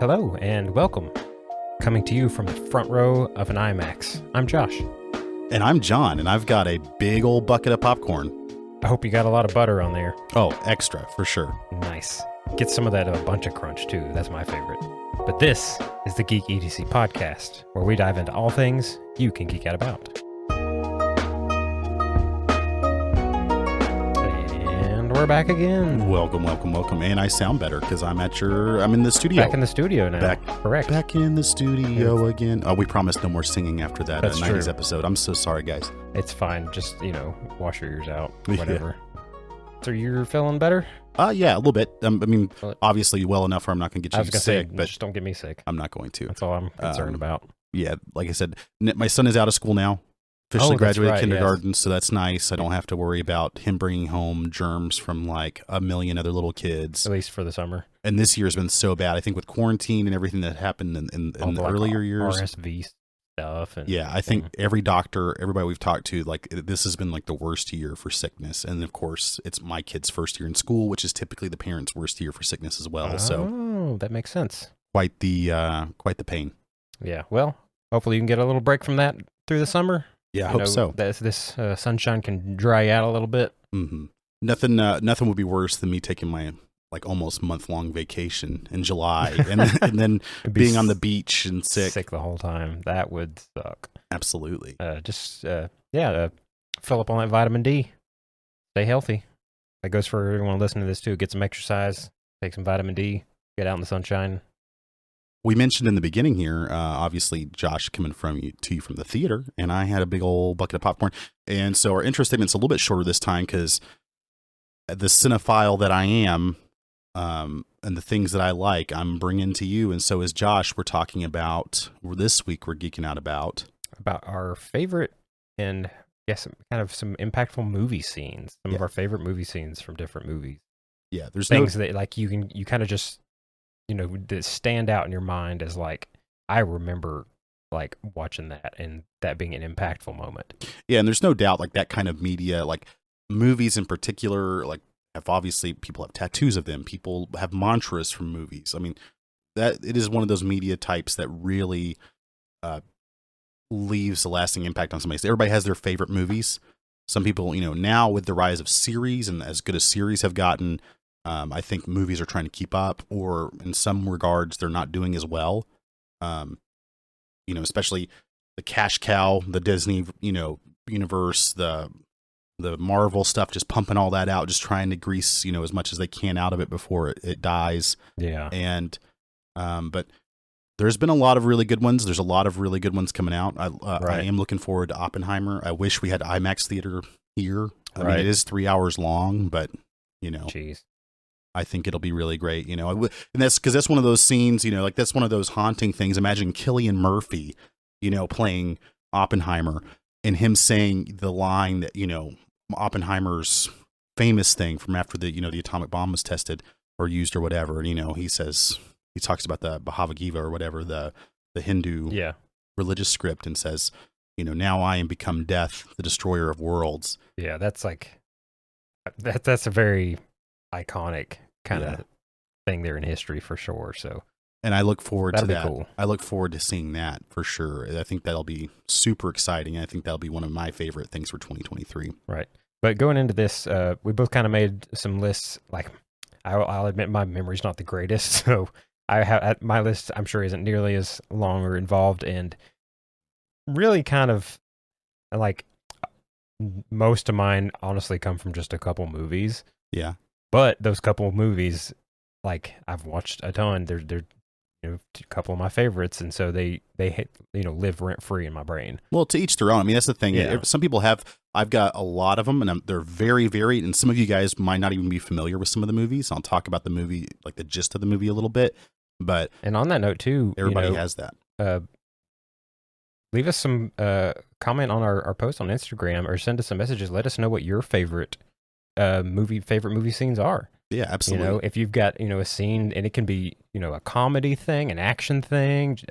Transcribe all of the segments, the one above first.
Hello and welcome. Coming to you from the front row of an IMAX. I'm Josh. And I'm Jon, and I've got a big old bucket of popcorn. I hope you got a lot of butter on there. Oh, extra, for sure. Nice. Get some of that bunch of crunch too. That's my favorite. But this is the Geek EDC podcast, where we dive into all things you can geek out about. And we're back again. Welcome. And I sound better because I'm in the studio. Back in the studio now. Correct. Back in the studio again. Oh, we promised no more singing after that That's 90s true. episode. I'm so sorry, guys. It's fine. Just, wash your ears out. Yeah. Whatever. So you're feeling better? Yeah, a little bit. Obviously well enough where I'm not going to get you sick, but just don't get me sick. I'm not going to. That's all I'm concerned about. Yeah, like I said, my son is out of school now. Officially graduated right, kindergarten, yes. So that's nice. I don't have to worry about him bringing home germs from like a million other little kids. At least for the summer. And this year's been so bad. I think with quarantine and everything that happened in the earlier years. RSV stuff. And, yeah, I think every doctor, everybody we've talked to, like this has been like the worst year for sickness. And of course, it's my kid's first year in school, which is typically the parents' worst year for sickness as well. So that makes sense. Quite the pain. Yeah. Well, hopefully you can get a little break from that through the summer. Yeah, I hope so. This sunshine can dry you out a little bit. Mm-hmm. Nothing would be worse than me taking my like almost month-long vacation in July and then being on the beach and sick the whole time. That would suck. Absolutely. Fill up on that vitamin D. Stay healthy. That goes for everyone listening to this too. Get some exercise. Take some vitamin D. Get out in the sunshine. We mentioned in the beginning here, obviously, Josh coming to you from the theater, and I had a big old bucket of popcorn. And so our intro statement's a little bit shorter this time because the cinephile that I am and the things that I like, I'm bringing to you. And so is Josh. We're talking about, this week we're geeking out about our favorite and, yes, kind of some impactful movie scenes. Some of our favorite movie scenes from different movies. Yeah, there's things that like you kind of just, that stand out in your mind as like, I remember like watching that and that being an impactful moment. Yeah, and there's no doubt like that kind of media, like movies in particular, like people have tattoos of them. People have mantras from movies. I mean, that it is one of those media types that really leaves a lasting impact on somebody. So everybody has their favorite movies. Some people, now with the rise of series and as good as series have gotten, I think movies are trying to keep up, or in some regards, they're not doing as well. Especially the cash cow, the Disney, universe, the Marvel stuff, just pumping all that out, just trying to grease, as much as they can out of it before it dies. Yeah. And, but there's been a lot of really good ones. There's a lot of really good ones coming out. I am looking forward to Oppenheimer. I wish we had IMAX theater here. I mean, it is 3 hours long, but, Jeez. I think it'll be really great, and that's because that's one of those scenes, like that's one of those haunting things. Imagine Cillian Murphy, playing Oppenheimer and him saying the line that, Oppenheimer's famous thing from after the atomic bomb was tested or used or whatever. And, he talks about the Bhagavad Gita or whatever, the Hindu religious script, and says, now I am become death, the destroyer of worlds. Yeah. That's like, that's a very iconic kind of thing there in history for sure. So, and I look forward to that. Cool. I look forward to seeing that for sure. I think that'll be super exciting. I think that'll be one of my favorite things for 2023. Right. But going into this, we both kind of made some lists. Like, I'll admit my memory's not the greatest, so I have my list. I'm sure isn't nearly as long or involved, and really kind of like most of mine honestly come from just a couple movies. Yeah. But those couple of movies, like I've watched a ton. They're a couple of my favorites, and so they live rent free in my brain. Well, to each their own. I mean, that's the thing. Yeah. Some people have. I've got a lot of them, and they're very varied. And some of you guys might not even be familiar with some of the movies. I'll talk about the movie, like the gist of the movie, a little bit. But and on that note too, everybody has that. Leave us some comment on our post on Instagram, or send us some messages. Let us know what your favorite movie scenes are. Yeah, absolutely. If you've got a scene, and it can be a comedy thing, an action thing, just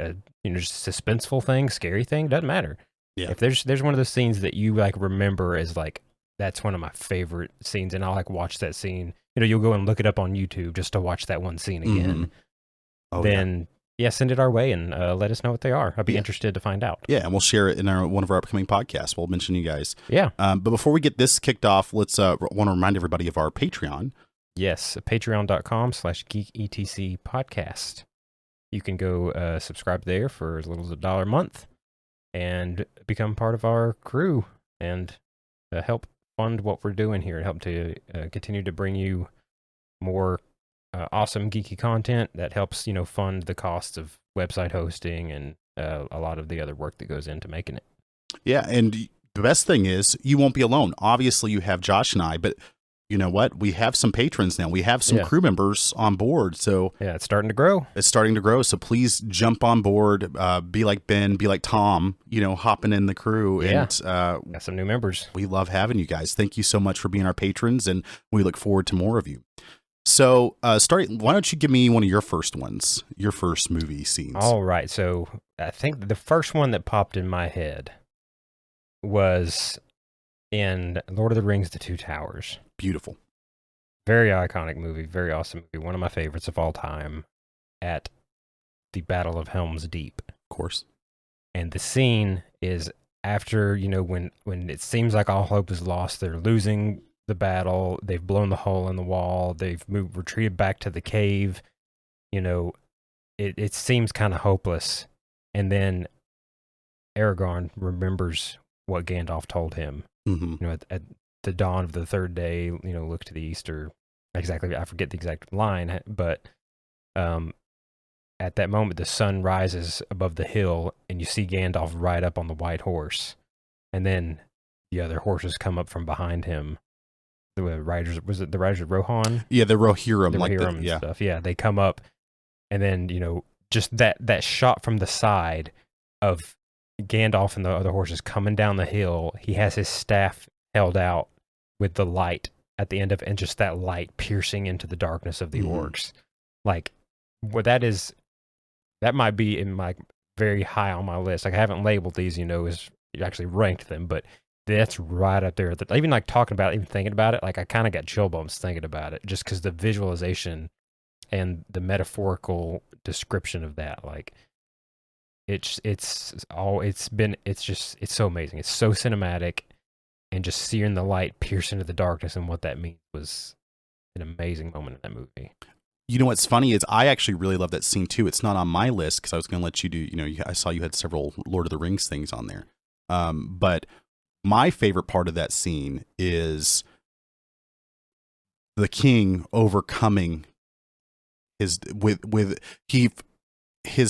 a suspenseful thing, scary thing, doesn't matter. Yeah. If there's one of those scenes that you like remember as like that's one of my favorite scenes, and I'll like watch that scene. You'll go and look it up on YouTube just to watch that one scene again. Mm-hmm. yeah, send it our way and let us know what they are. I'd be interested to find out. Yeah, and we'll share it in one of our upcoming podcasts. We'll mention you guys. Yeah. But before we get this kicked off, let's want to remind everybody of our Patreon. Yes, patreon.com/geeketc podcast. You can go subscribe there for as little as $1 a month and become part of our crew and help fund what we're doing here and help to continue to bring you more awesome geeky content that helps, fund the costs of website hosting and a lot of the other work that goes into making it. Yeah, and the best thing is you won't be alone. Obviously, you have Josh and I, but you know what? We have some patrons now. We have some crew members on board. So yeah, it's starting to grow. It's starting to grow. So please jump on board. Be like Ben. Be like Tom. Hopping in the crew. Yeah. And got some new members. We love having you guys. Thank you so much for being our patrons, and we look forward to more of you. So, why don't you give me one of your first ones, your first movie scenes? All right. So, I think the first one that popped in my head was in Lord of the Rings: The Two Towers. Beautiful. Very iconic movie. Very awesome movie. One of my favorites of all time. At the Battle of Helm's Deep. Of course. And the scene is after, when it seems like all hope is lost, they're losing the battle, they've blown the hole in the wall, they've retreated back to the cave, it seems kind of hopeless. And then Aragorn remembers what Gandalf told him, at the dawn of the third day, look to the east, or exactly, I forget the exact line, but at that moment, the sun rises above the hill, and you see Gandalf ride up on the white horse, and then the other horses come up from behind him. The riders, was it the riders of Rohan? Yeah, the Rohirrim, the Rohirrim and stuff. Yeah, they come up, and then just that shot from the side of Gandalf and the other horses coming down the hill. He has his staff held out with the light at the end of it, and just that light piercing into the darkness of the orcs. Like, what that might be in my very high on my list. Like, I haven't labeled these, as actually ranked them, but that's right up there. Even like talking about it, even thinking about it, like I kind of got chill bumps thinking about it, just because the visualization and the metaphorical description of that, like it's so amazing. It's so cinematic, and just seeing the light pierce into the darkness and what that means was an amazing moment in that movie. You know what's funny is I actually really love that scene too. It's not on my list because I was going to let you do, I saw you had several Lord of the Rings things on there. But my favorite part of that scene is the king overcoming his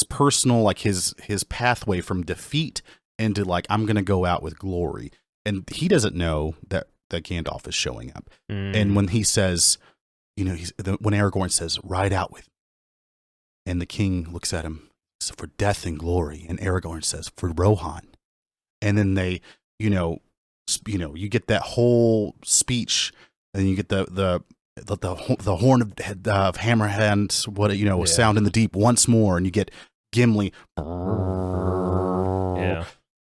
personal, like his pathway from defeat into like, I'm going to go out with glory. And he doesn't know that Gandalf is showing up. And when he says, when Aragorn says, ride out with me, and the king looks at him, for death and glory, and Aragorn says, for Rohan. And then they, you get that whole speech, and you get the horn of Hammerhand, sound in the deep once more, and you get Gimli, yeah,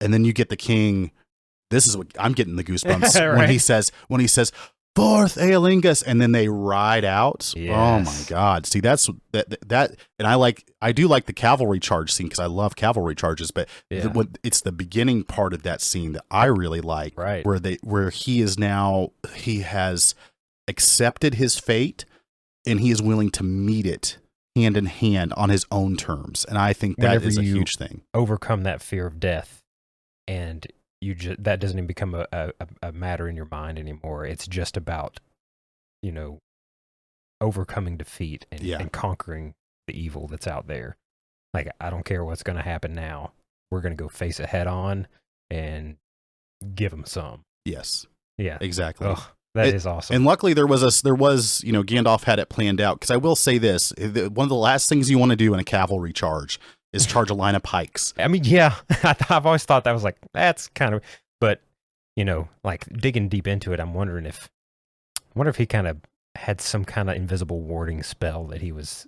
and then you get the king. This is what I'm getting the goosebumps right? when he says Forth Aelingus, and then they ride out. Yes. Oh my God! See, that's that, and I do like the cavalry charge scene because I love cavalry charges. But it's the beginning part of that scene that I really like, right? Where he has accepted his fate, and he is willing to meet it hand in hand on his own terms. And I think that is a huge thing. Overcome that fear of death, and that doesn't even become a matter in your mind anymore. It's just about, overcoming defeat and conquering the evil that's out there. Like, I don't care what's going to happen now. We're going to go face it head on and give them some. Yes. Yeah. Exactly. Oh, that is awesome. And luckily there was Gandalf had it planned out. Because I will say this, one of the last things you want to do in a cavalry charge is charge a line of pikes. I mean, yeah, I've always thought that was like, that's kind of, but, like digging deep into it, I'm wondering if he kind of had some kind of invisible warding spell that he was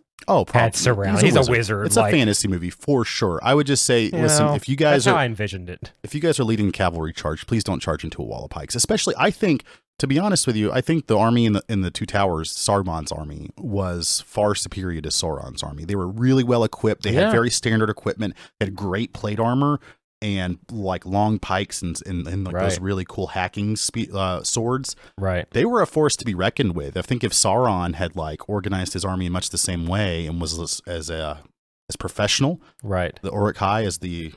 had surrounded. He's a wizard. It's a fantasy movie for sure. I would just say, listen, if you guys that's how I envisioned it. If you guys are leading cavalry charge, please don't charge into a wall of pikes. Especially, I think To be honest with you, I think the army in the Two Towers, Saruman's army, was far superior to Sauron's army. They were really well equipped. They had very standard equipment. They had great plate armor and like long pikes and like those really cool hacking swords. Right. They were a force to be reckoned with. I think if Sauron had like organized his army in much the same way and was as professional, right, the Uruk-hai as the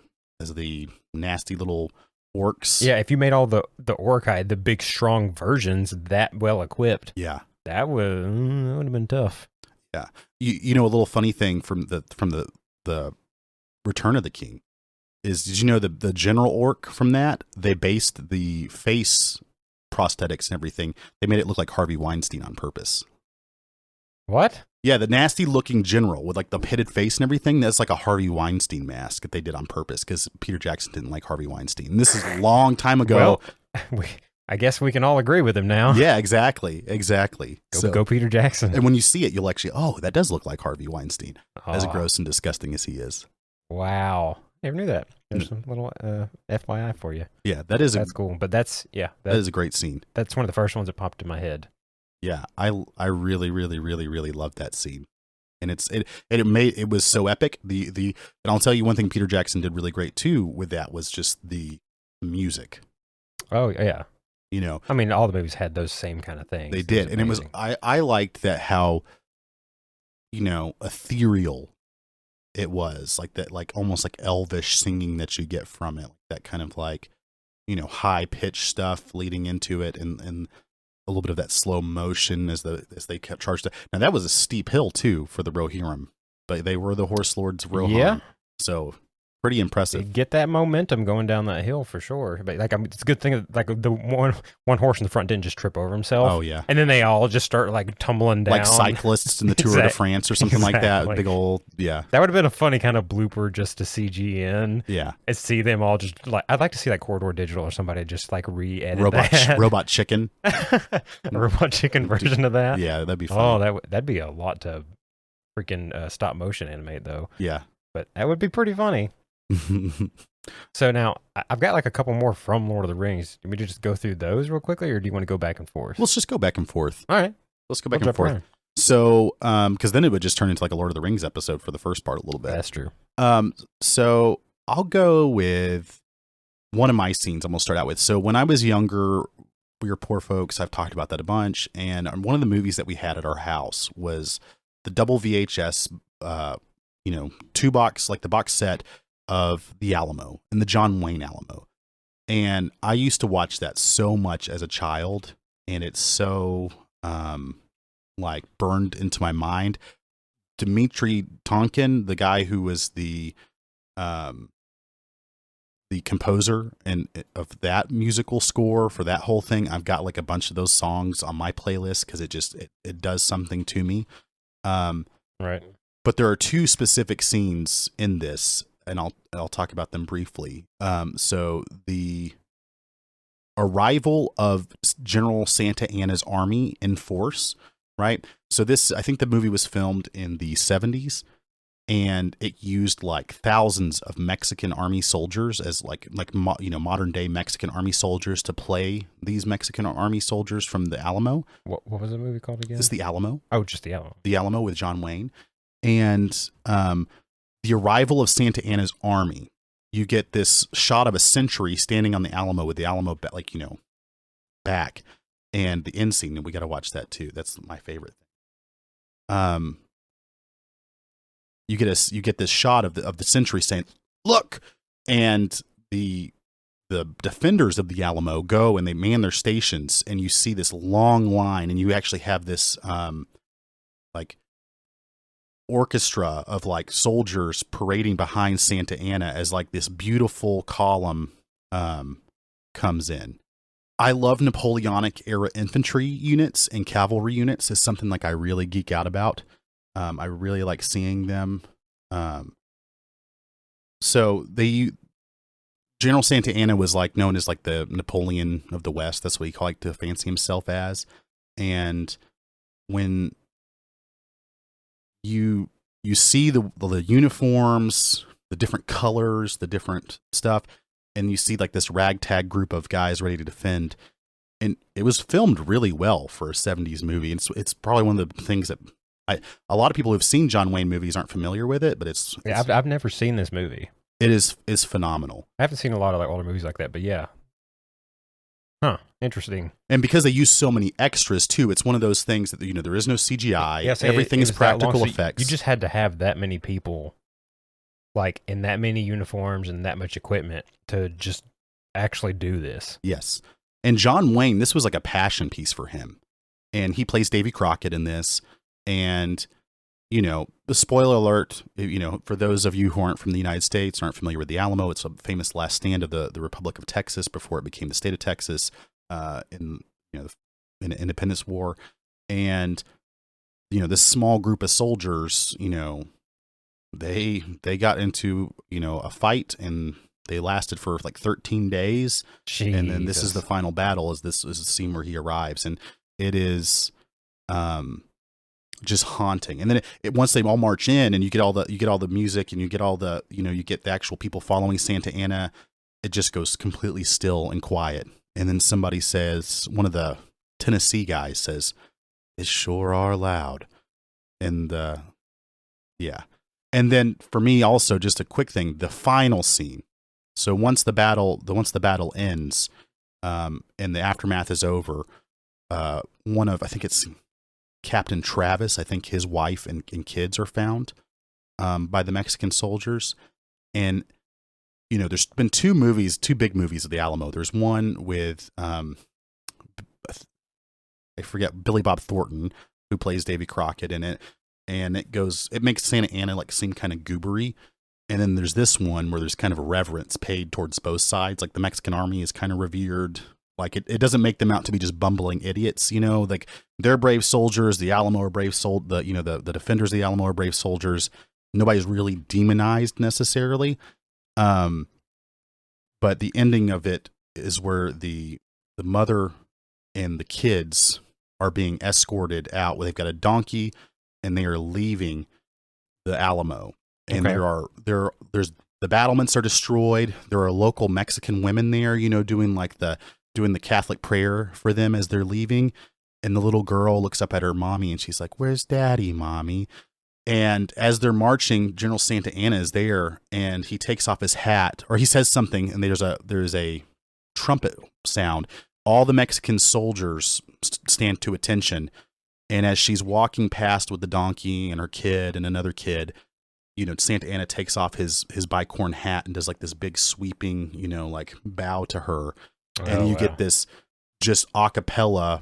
nasty little orcs. Yeah, if you made all the Uruk-hai, the big strong versions, that well equipped, that would have been tough. Yeah, you know, a little funny thing from the Return of the King is, did you know the general orc from that, they based the face prosthetics and everything, they made it look like Harvey Weinstein on purpose. What? Yeah, the nasty looking general with like the pitted face and everything, that's like a Harvey Weinstein mask that they did on purpose because Peter Jackson didn't like Harvey Weinstein. And this is a long time ago. Well, I guess we can all agree with him now. Yeah, exactly. Go Peter Jackson. And when you see it, you'll actually, that does look like Harvey Weinstein, as gross and disgusting as he is. Wow. Never knew that. There's some little FYI for you. Yeah, that's cool. But that is a great scene. That's one of the first ones that popped in my head. Yeah, I really, really, really, really loved that scene, and it was so epic. And I'll tell you one thing Peter Jackson did really great too with that was just the music. Oh yeah, you know, I mean, all the movies had those same kind of things. They did, and it was I liked that how, you know, ethereal it was, like that, like almost like elvish singing that you get from it, like that kind of like, you know, high pitched stuff leading into it, and a little bit of that slow motion as they kept charged. Now that was a steep hill too for the Rohirrim, but they were the horse lords Rohan. Yeah. So pretty impressive. You get that momentum going down that hill for sure. But like, I mean, it's a good thing that like the one horse in the front didn't just trip over himself. Oh yeah. And then they all just start like tumbling down. Like cyclists in the Tour de France or something like that. Big old, yeah. That would have been a funny kind of blooper just to CG in. Yeah. And see them all just like, I'd like to see like Corridor Digital or somebody just like re-edit that. Robot Chicken. A Robot Chicken version of that. Yeah, that'd be fun. Oh, that'd be a lot to freaking stop motion animate though. Yeah. But that would be pretty funny. So now I've got like a couple more from Lord of the Rings. Do we just go through those real quickly, or do you want to go back and forth? Let's just go back and forth. All right, let's go back and forth. So, because then it would just turn into like a Lord of the Rings episode for the first part a little bit. That's true. So I'll go with one of my scenes. I'm gonna start out with. So when I was younger, we were poor folks. I've talked about that a bunch, and one of the movies that we had at our house was the double VHS, you know, like the box set of The Alamo and the John Wayne Alamo. And I used to watch that so much as a child, and it's so like burned into my mind. Dimitri Tonkin, the guy who was the composer of that musical score for that whole thing, I've got like a bunch of those songs on my playlist because it does something to me. Right. But there are two specific scenes in this, and I'll talk about them briefly. So the arrival of General Santa Anna's army in force, right? So I think the movie was filmed in the 70s, and it used like thousands of Mexican army soldiers as modern day Mexican army soldiers to play these Mexican army soldiers from the Alamo. What was the movie called again? It's The Alamo. Oh, just The Alamo. The Alamo with John Wayne. And the arrival of Santa Anna's army, you get this shot of a sentry standing on the Alamo with the Alamo back, and the end scene, and we got to watch that too. That's my favorite thing. You get this shot of the sentry saying, "Look," and the defenders of the Alamo go and they man their stations, and you see this long line, and you actually have this like orchestra of like soldiers parading behind Santa Anna as like this beautiful column comes in. I love Napoleonic era infantry units and cavalry units. Is something like I really geek out about. I really like seeing them. So General Santa Anna was like known as like the Napoleon of the West. That's what he liked to fancy himself as. And when you see the uniforms, the different colors, the different stuff, and you see like this ragtag group of guys ready to defend, and it was filmed really well for a 70s movie. It's probably one of the things that a lot of people who've seen John Wayne movies aren't familiar with it, but Yeah, I've never seen this movie. it is phenomenal. I haven't seen a lot of like older movies like that, but yeah. Huh. Interesting. And because they use so many extras too, it's one of those things that, you know, there is no CGI. Yes, Everything is was that long, practical so effects. You just had to have that many people, like in that many uniforms and that much equipment to just actually do this. Yes. And John Wayne, this was like a passion piece for him. And he plays Davy Crockett in this. And, you know, the spoiler alert, you know, for those of you who aren't from the United States, aren't familiar with the Alamo, it's a famous last stand of the Republic of Texas before it became the state of Texas in, you know, in the Independence War. And, you know, this small group of soldiers, you know, they got into, you know, a fight, and they lasted for like 13 days. Jesus. And then this is the final battle. This is the scene where he arrives, and it is just haunting. And then once they all march in, and you get all the music, and you get all the, you know, you get the actual people following Santa Anna, it just goes completely still and quiet. And then somebody says, one of the Tennessee guys says, "It sure are loud." And yeah. And then for me also, just a quick thing, the final scene. So once the battle ends, and the aftermath is over, I think it's Captain Travis, I think his wife and kids are found by the Mexican soldiers. And, you know, there's been two big movies of the Alamo. There's one with, I forget, Billy Bob Thornton, who plays Davy Crockett in it. And it makes Santa Anna like seem kind of goobery. And then there's this one where there's kind of a reverence paid towards both sides. Like the Mexican army is kind of revered. Like it doesn't make them out to be just bumbling idiots, you know, like they're brave soldiers. The Alamo are brave the defenders of the Alamo are brave soldiers. Nobody's really demonized necessarily. But the ending of it is where the mother and the kids are being escorted out. They've got a donkey, and they are leaving the Alamo. And Okay. there's the battlements are destroyed. There are local Mexican women there, you know, doing the Catholic prayer for them as they're leaving. And the little girl looks up at her mommy, and she's like, "Where's Daddy, Mommy?" And as they're marching, General Santa Anna is there, and he takes off his hat, or he says something, and there's a trumpet sound. All the Mexican soldiers stand to attention. And as she's walking past with the donkey and her kid and another kid, you know, Santa Anna takes off his bicorn hat and does like this big sweeping, you know, like bow to her. And you get this just a cappella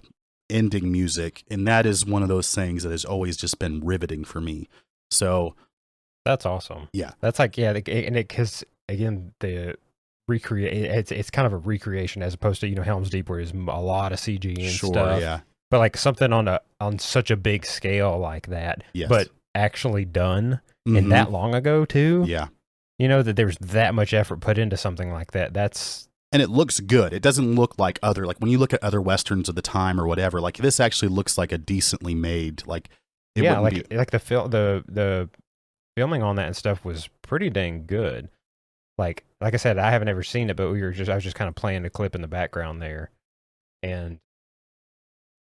ending music. And that is one of those things that has always just been riveting for me. So that's awesome. Yeah. That's like, yeah. And because again, it's kind of a recreation as opposed to, you know, Helm's Deep, where there's a lot of CG and stuff. Yeah. But like something on such a big scale like that, Yes. but actually done and that long ago too. Yeah. You know, that there's that much effort put into something like that. And it looks good. It doesn't look like when you look at other Westerns of the time or whatever, like this actually looks like a decently made, like, like the filming on that and stuff was pretty dang good. Like I said, I haven't ever seen it, but I was just kind of playing the clip in the background there. And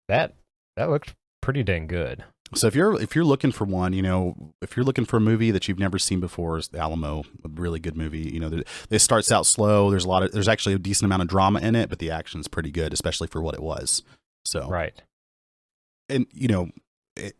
that looked pretty dang good. So if you're looking for one, you know, if you're looking for a movie that you've never seen before, is The Alamo a really good movie? You know, it starts out slow. There's actually a decent amount of drama in it, but the action's pretty good, especially for what it was. So right, and you know,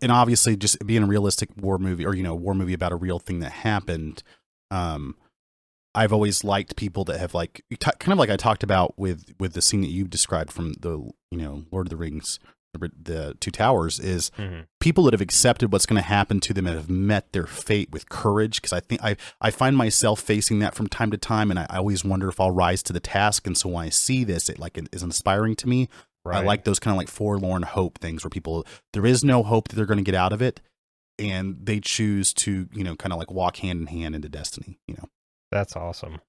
and obviously just being a realistic war movie, or you know, war movie about a real thing that happened. I've always liked people that have like kind of like I talked about with the scene that you described from the, you know, Lord of the Rings, the Two Towers, is people that have accepted what's going to happen to them and have met their fate with courage. Because I think I find myself facing that from time to time, and I always wonder if I'll rise to the task. And so when I see this, it is inspiring to me. Right. I like those kind of like forlorn hope things where there is no hope that they're going to get out of it, and they choose to, you know, kind of like walk hand in hand into destiny. You know, that's awesome.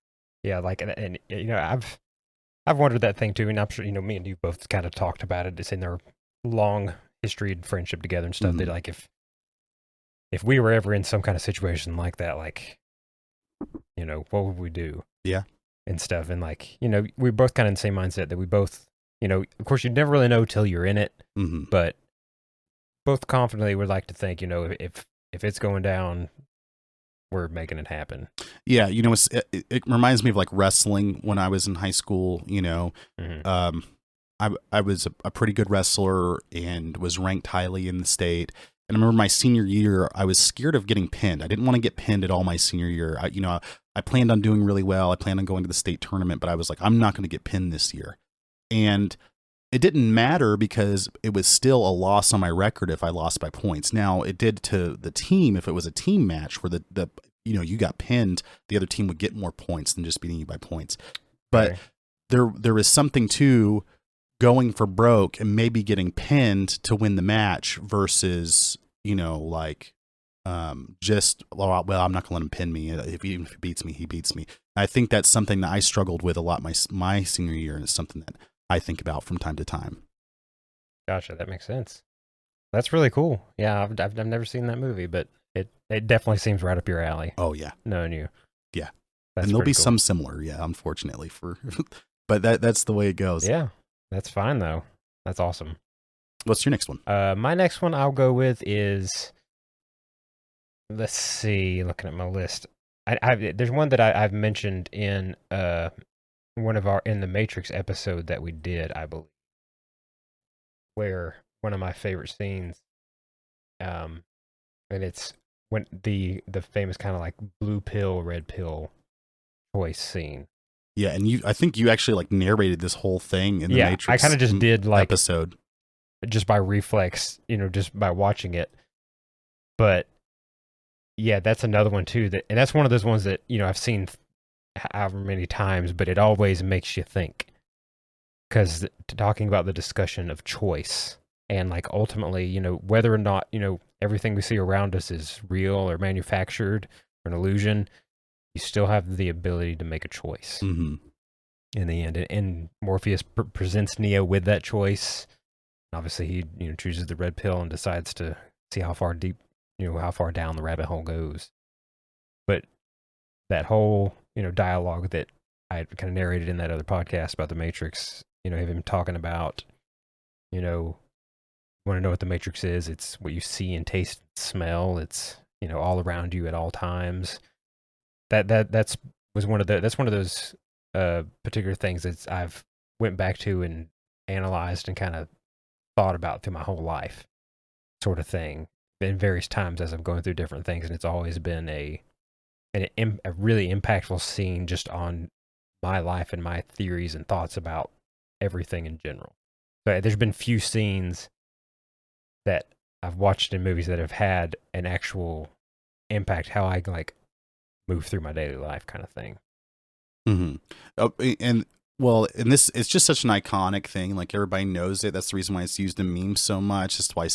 Yeah, like and you know, I've wondered that thing too, and I'm sure, you know, me and you both kind of talked about it. It's in their long history and friendship together and stuff. That like if we were ever in some kind of situation like that, like, you know, what would we do? Yeah, and stuff. And like, you know, we're both kind of in the same mindset that we both of course, you never really know till you're in it, Mm-hmm. but both confidently would like to think, if it's going down, we're making it happen. Yeah, it reminds me of like wrestling when I was in high school. Mm-hmm. I was a pretty good wrestler and was ranked highly in the state. And I remember my senior year, I was scared of getting pinned. I didn't want to get pinned at all my senior year. I planned on doing really well. I planned on going to the state tournament, but I was like, I'm not going to get pinned this year. And it didn't matter because it was still a loss on my record if I lost by points. Now, it did to the team if it was a team match where you got pinned, the other team would get more points than just beating you by points. But Okay. there is something to going for broke and maybe getting pinned to win the match versus, just, well, I'm not going to let him pin me. Even if he beats me, he beats me. I think that's something that I struggled with a lot my senior year, and it's something that I think about from time to time. Gotcha. That makes sense. That's really cool. Yeah, I've never seen that movie, but it definitely seems right up your alley. Oh, yeah. Knowing you. Yeah. That's And there'll be pretty cool. some similar, yeah, unfortunately, but that's the way it goes. Yeah, that's fine though. That's awesome. What's your next one? My next one I'll go with is, let's see, looking at my list. There's one that I've mentioned in in the Matrix episode that we did, I believe, where one of my favorite scenes, and it's when the famous kind of like blue pill, red pill choice scene. Yeah, and I think you actually like narrated this whole thing in the Yeah, Matrix. I kind of just did like episode, just by reflex, just by watching it. But yeah, that's another one too. And that's one of those ones that I've seen however many times, but it always makes you think. Because talking about the discussion of choice and like ultimately, whether or not everything we see around us is real or manufactured or an illusion, you still have the ability to make a choice mm-hmm. in the end. And Morpheus presents Neo with that choice. Obviously, he chooses the red pill and decides to see how far deep, how far down the rabbit hole goes. But that whole dialogue that I kind of narrated in that other podcast about the Matrix, him talking about, want to know what the Matrix is? It's what you see and taste, and smell. It's all around you at all times. That's one of those particular things that I've went back to and analyzed and kind of thought about through my whole life, sort of thing, in various times as I'm going through different things, and it's always been a really impactful scene just on my life and my theories and thoughts about everything in general. So there's been few scenes that I've watched in movies that have had an actual impact how I like move through my daily life, kind of thing. Mm-hmm. Oh, and this, it's just such an iconic thing. Like everybody knows it. That's the reason why it's used in memes so much. That's why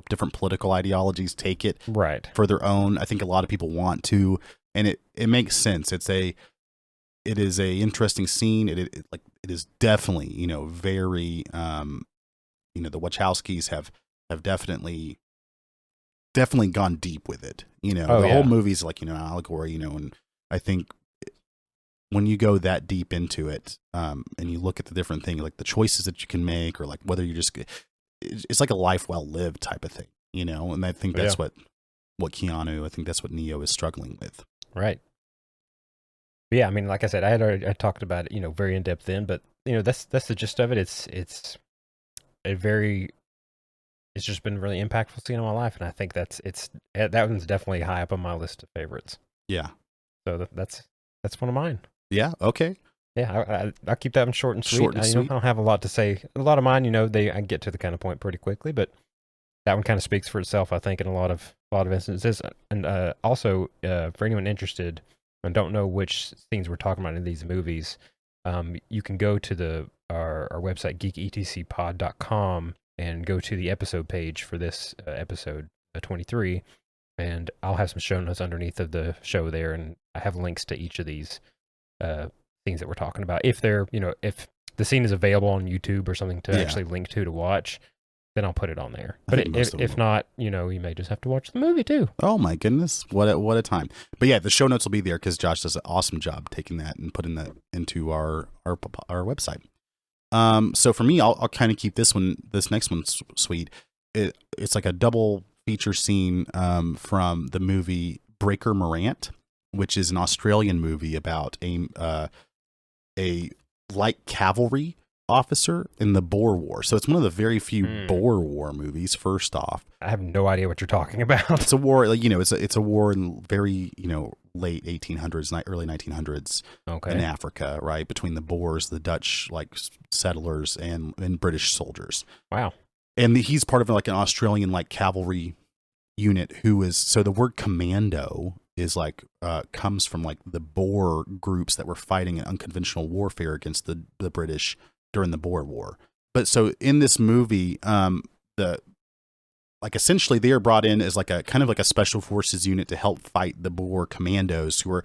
different political ideologies take it Right for their own. I think a lot of people want to, and it makes sense. It is a interesting scene. It is definitely very the Wachowskis have definitely gone deep with it. Oh, the yeah. whole movie's like allegory. And I think when you go that deep into it, and you look at the different things, like the choices that you can make, or like whether you're just, it's like a life well lived type of thing, And I think that's what Keanu, I think that's what Neo is struggling with. Right. Yeah, I mean, like I said, I talked about it, very in depth then, but that's the gist of it. It's just been really impactful scene in my life, and I think that one's definitely high up on my list of favorites. Yeah. So that's one of mine. Yeah. Okay. Yeah, I'll keep that one short and sweet. Short and sweet. I don't have a lot to say. A lot of mine, I get to the kind of point pretty quickly, but that one kind of speaks for itself, I think, in a lot of instances. And also, for anyone interested and don't know which scenes we're talking about in these movies, you can go to our website, geeketcpod.com, and go to the episode page for this episode 23, and I'll have some show notes underneath of the show there, and I have links to each of these scenes that we're talking about. If they're, if the scene is available on YouTube or something to actually link to watch, then I'll put it on there. But if not, you may just have to watch the movie too. Oh my goodness, what a time! But yeah, the show notes will be there because Josh does an awesome job taking that and putting that into our website. So for me, I'll kind of keep this next one sweet. It's like a double feature scene from the movie Breaker Morant, which is an Australian movie about a light cavalry officer in the Boer War. So it's one of the very few Boer War movies. First off, I have no idea what you're talking about. it's a war, like, it's a war in very late 1800s, early 1900s in Africa, right, between the Boers, the Dutch like settlers, and British soldiers. Wow. And he's part of like an Australian like cavalry unit so the word commando is like comes from like the Boer groups that were fighting in unconventional warfare against the British during the Boer War. But so in this movie, essentially they are brought in as like a kind of like a special forces unit to help fight the Boer commandos who are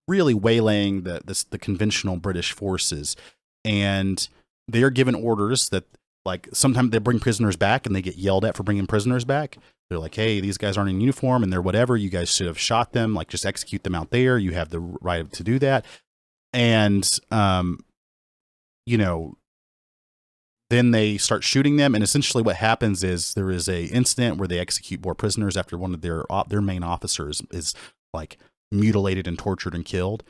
really waylaying the conventional British forces. And they are given orders that, like, sometimes they bring prisoners back and they get yelled at for bringing prisoners back. They're like, hey, these guys aren't in uniform and they're whatever. You guys should have shot them. Like, just execute them out there. You have the right to do that. And, then they start shooting them. And essentially what happens is there is a incident where they execute more prisoners after one of their main officers is like mutilated and tortured and killed.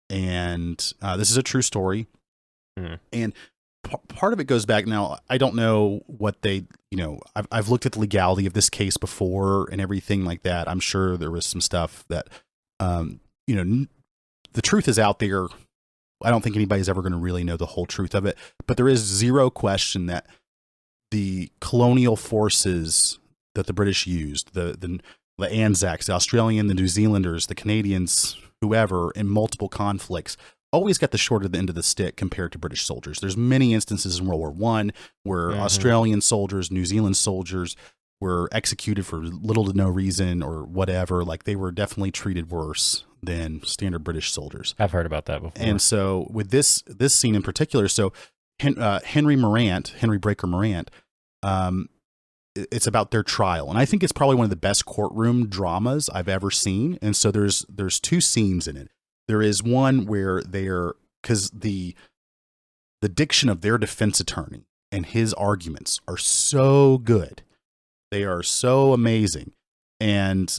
And this is a true story. And part of it goes back. Now, I don't know what I've looked at the legality of this case before and everything like that. I'm sure there was some stuff that, the truth is out there. I don't think anybody's ever going to really know the whole truth of it, but there is zero question that the colonial forces that the British used, the Anzacs, the Australian, the New Zealanders, the Canadians, whoever, in multiple conflicts, always got the short end of the stick compared to British soldiers. There's many instances in World War I where Australian soldiers, New Zealand soldiers were executed for little to no reason or whatever. Like, they were definitely treated worse than standard British soldiers. I've heard about that before. And so with this scene in particular, so Henry Breaker Morant, it's about their trial. And I think it's probably one of the best courtroom dramas I've ever seen. And so there's two scenes in it. There is one where because the diction of their defense attorney and his arguments are so good. They are so amazing. And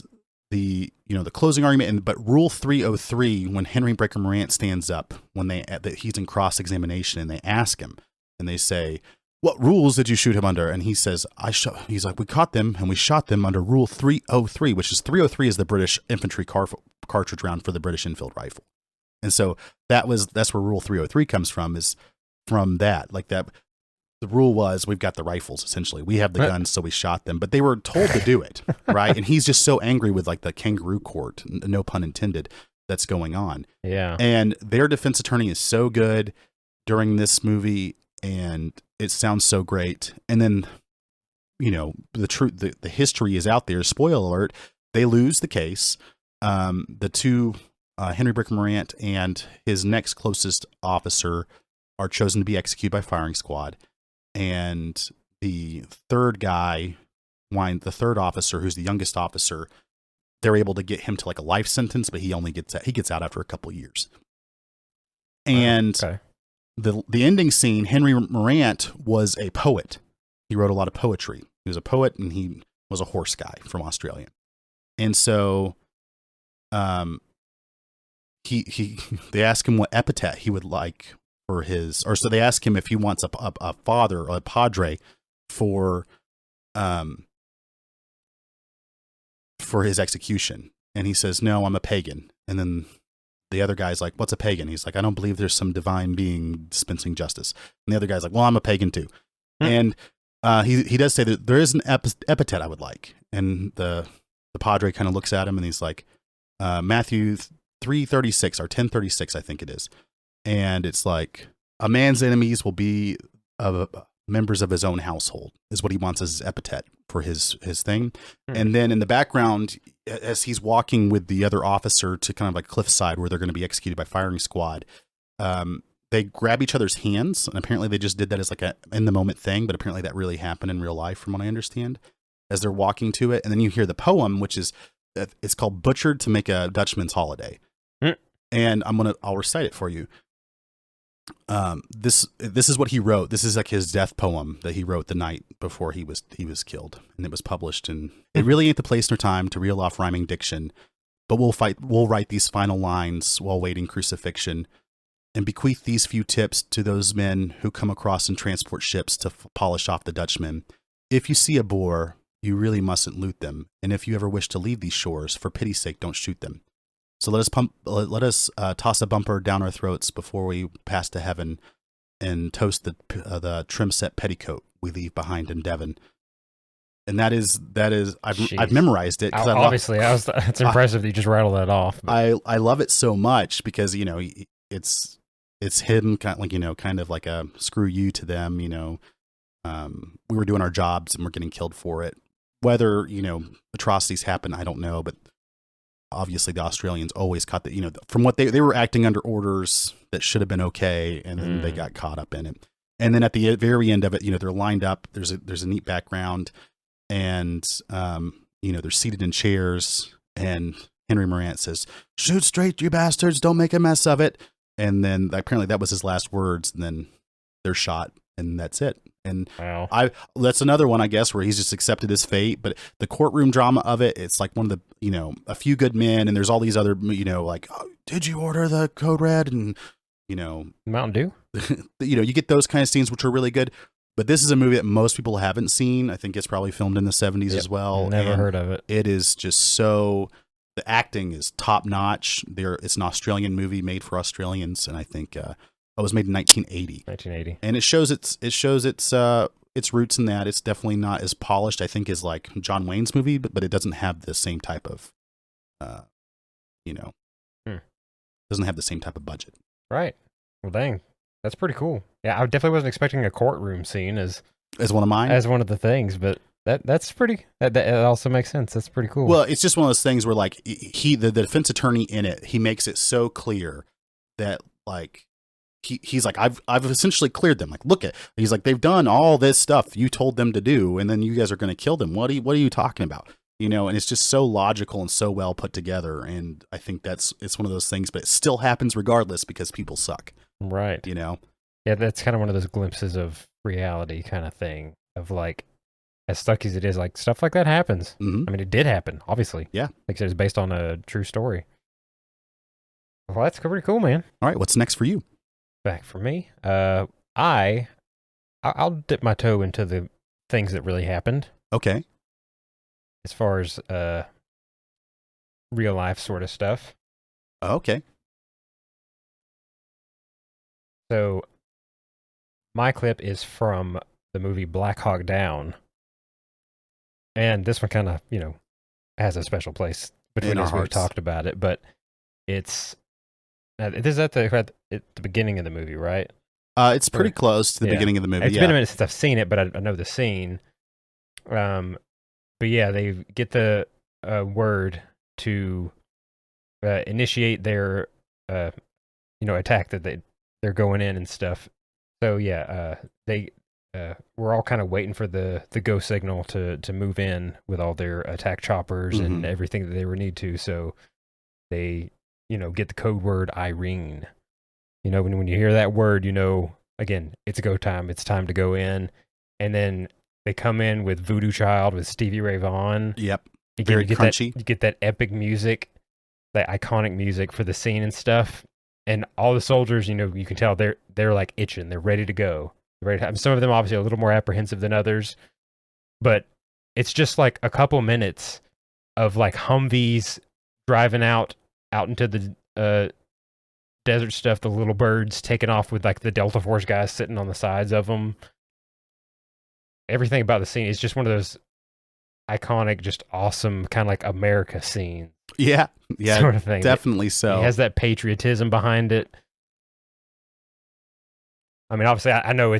the closing argument, but Rule 303, when Henry Breaker Morant stands up, that he's in cross-examination, and they ask him, and they say, "What rules did you shoot him under?" And he says, he's like, "We caught them, and we shot them under Rule 303, which is 303 is the British infantry cartridge round for the British Enfield rifle." And so that's where Rule 303 comes from, is from that, like that. The rule was, we've got the rifles, essentially. We have the guns, so we shot them. But they were told to do it, right? And he's just so angry with, like, the kangaroo court, no pun intended, that's going on. Yeah. And their defense attorney is so good during this movie, and it sounds so great. And then, the truth, the history is out there. Spoiler alert, they lose the case. The two, Henry Breaker Morant and his next closest officer, are chosen to be executed by firing squad. And the third officer, who's the youngest officer, they're able to get him to like a life sentence, but he gets out after a couple years. And the ending scene, Henry Morant was a poet. He wrote a lot of poetry. He was a poet, and he was a horse guy from Australia. And so, they ask him what epithet he would like so they ask him if he wants a father or a padre for his execution. And he says, "No, I'm a pagan." And then the other guy's like, "What's a pagan?" He's like, "I don't believe there's some divine being dispensing justice." And the other guy's like, "Well, I'm a pagan too." And he does say that there is an epithet I would like. And the padre kind of looks at him, and he's like, Matthew 3:36 or 10:36, I think it is. And it's like, a man's enemies will be members of his own household, is what he wants as his epithet for his thing. And then in the background, as he's walking with the other officer to kind of like cliffside where they're going to be executed by firing squad, they grab each other's hands. And apparently they just did that as like a in the moment thing, but apparently that really happened in real life from what I understand, as they're walking to it. And then you hear the poem, which is, it's called "Butchered to Make a Dutchman's Holiday." And I'll recite it for you. This is what he wrote. This is like his death poem that he wrote the night before he was killed, and it was published. And it really ain't the place nor time to reel off rhyming diction, but we'll write these final lines while waiting crucifixion, and bequeath these few tips to those men who come across in transport ships to polish off the Dutchmen. If you see a Boer, you really mustn't loot them, and if you ever wish to leave these shores, for pity's sake, don't shoot them. So let us toss a bumper down our throats before we pass to heaven, and toast the trim set petticoat we leave behind in Devon. And that is I've memorized it. Obviously, it's impressive that you just rattled that off. But I love it so much because it's him kind of like a screw you to them. We were doing our jobs and we're getting killed for it. Whether atrocities happen, I don't know, but obviously the Australians always caught from what they were acting under orders that should have been okay, and then they got caught up in it. And then at the very end of it, they're lined up. There's a neat background, and they're seated in chairs, and Henry Morant says, "Shoot straight, you bastards! Don't make a mess of it." And then apparently that was his last words, and then they're shot, and that's it. And wow. That's another one, I guess, where he's just accepted his fate. But the courtroom drama of it, it's like one of the, a few good men, and there's all these other, like, oh, did you order the Code Red? And, Mountain Dew? You get those kind of scenes, which are really good. But this is a movie that most people haven't seen. I think it's probably filmed in the 70s as well. Never heard of it. It is just so, the acting is top notch. It's an Australian movie made for Australians. And I think, it was made in 1980. 1980. And it shows its roots in that. It's definitely not as polished, I think, as like John Wayne's movie, but it doesn't have the same type of, doesn't have the same type of budget. Right. Well, dang. That's pretty cool. Yeah, I definitely wasn't expecting a courtroom scene as one of mine. As one of the things, but that's pretty, that also makes sense. That's pretty cool. Well, it's just one of those things where like the defense attorney in it, he makes it so clear that like, he's like, I've essentially cleared them. Like, he's like, they've done all this stuff you told them to do, and then you guys are going to kill them. What are you talking about? And it's just so logical and so well put together. And I think it's one of those things, but it still happens regardless because people suck. Right. Yeah, that's kind of one of those glimpses of reality kind of thing of like, as stuck as it is, like stuff like that happens. Mm-hmm. I mean, it did happen, obviously. Yeah. Like I said, it's based on a true story. Well, that's pretty cool, man. All right. What's next for you? Back for me. I'll dip my toe into the things that really happened. Okay. As far as real life sort of stuff. Okay. So my clip is from the movie Black Hawk Down. And this one kind of, has a special place between us. We've talked about it, but this is at the beginning of the movie, right? It's pretty close to the beginning of the movie. It's been a minute since I've seen it, but I know the scene. But yeah, they get the word to initiate their attack that they're going in and stuff. So yeah, we're all kind of waiting for the go signal to move in with all their attack choppers Mm-hmm. and everything that they would need to. So they get the code word Irene. When you hear that word, again, it's go time. It's time to go in. And then they come in with Voodoo Child with Stevie Ray Vaughan. Yep. Again, Very crunchy. You get that epic music, that iconic music for the scene and stuff. And all the soldiers, you can tell they're like itching. They're ready to go. Some of them obviously a little more apprehensive than others. But it's just like a couple minutes of like Humvees driving out into the desert stuff, the little birds taking off with like the Delta Force guys sitting on the sides of them. Everything about the scene is just one of those iconic, just awesome, kind of like America scene. Yeah, sort of thing. Definitely so. It has that patriotism behind it. I mean, obviously, I know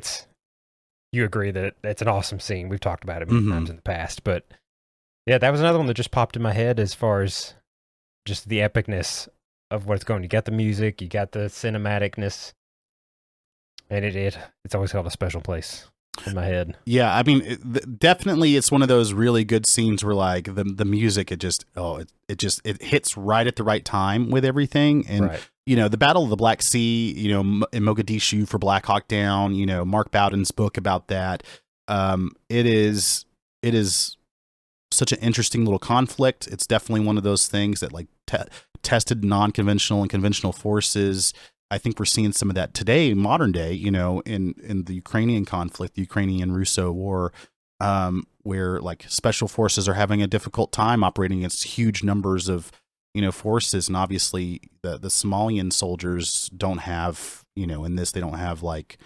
you agree that it's an awesome scene. We've talked about it many times in the past, but yeah, that was another one that just popped in my head as far as just the epicness of what's going. You got the music, you got the cinematicness, and it's always held a special place. in my head. Yeah, I mean, definitely, it's one of those really good scenes where like the music, it hits right at the right time with everything, and Right. the Battle of the Black Sea, in Mogadishu for Black Hawk Down, Mark Bowden's book about that. It is such an interesting little conflict. It's definitely one of those things that like tested non-conventional and conventional forces. I think we're seeing some of that today, modern day, in the Ukrainian conflict, the Ukrainian-Russo war, where like special forces are having a difficult time operating against huge numbers of, forces. And obviously the Somalian soldiers don't have, in this, they don't have like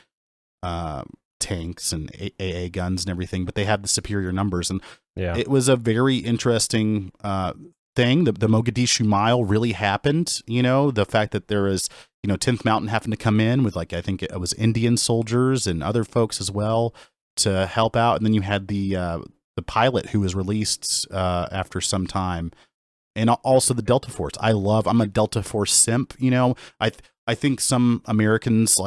tanks and AA guns and everything, but they have the superior numbers. And Yeah. it was a very interesting thing. The Mogadishu Mile really happened. The fact that there is 10th Mountain having to come in with like I think it was Indian soldiers and other folks as well to help out, and then you had the pilot who was released after some time, and also the Delta Force. I'm a Delta Force simp. I think some Americans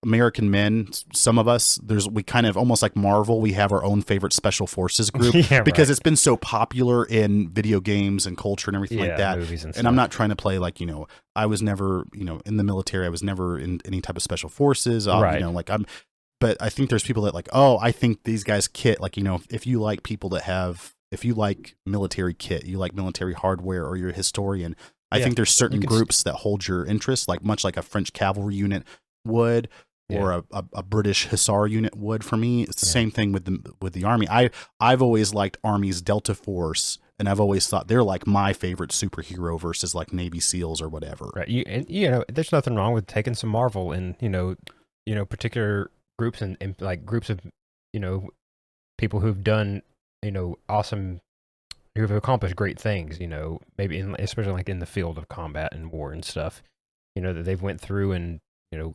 American men, some of us, we kind of almost like Marvel, we have our own favorite special forces group Yeah, because right. it's been so popular in video games and culture and everything like that. Movies and And stuff. I'm not trying to play like, I was never, in the military, I was never in any type of special forces. Right. But I think there's people that like, oh, I think these guys kit, like, if you like people that if you like military kit, you like military hardware, or you're a historian, I think there's certain groups that hold your interest, like much like a French cavalry unit would, or a British Hussar unit would for me. It's the same thing with the Army. I've always liked Army's Delta Force, and I've always thought they're like my favorite superhero versus like Navy SEALs or whatever. Right. There's nothing wrong with taking some Marvel and particular groups and like groups of people who've done awesome, who have accomplished great things. Maybe especially like in the field of combat and war and stuff. That they've went through and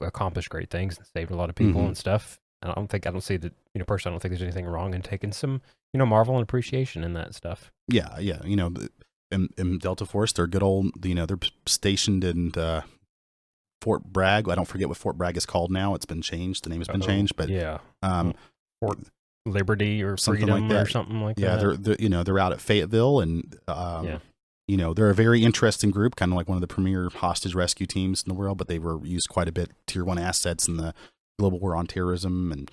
accomplished great things and saved a lot of people and stuff. And I don't see that, personally, I don't think there's anything wrong in taking some, Marvel and appreciation in that stuff. Yeah. In Delta Force, they're good old, they're stationed in Fort Bragg. I don't forget what Fort Bragg is called now. It's been changed. The name has been changed, but Fort Liberty or something Freedom like that. or something like that. Yeah, they're out at Fayetteville, and they're a very interesting group, kind of like one of the premier hostage rescue teams in the world, but they were used quite a bit, tier 1 assets in the global war on terrorism and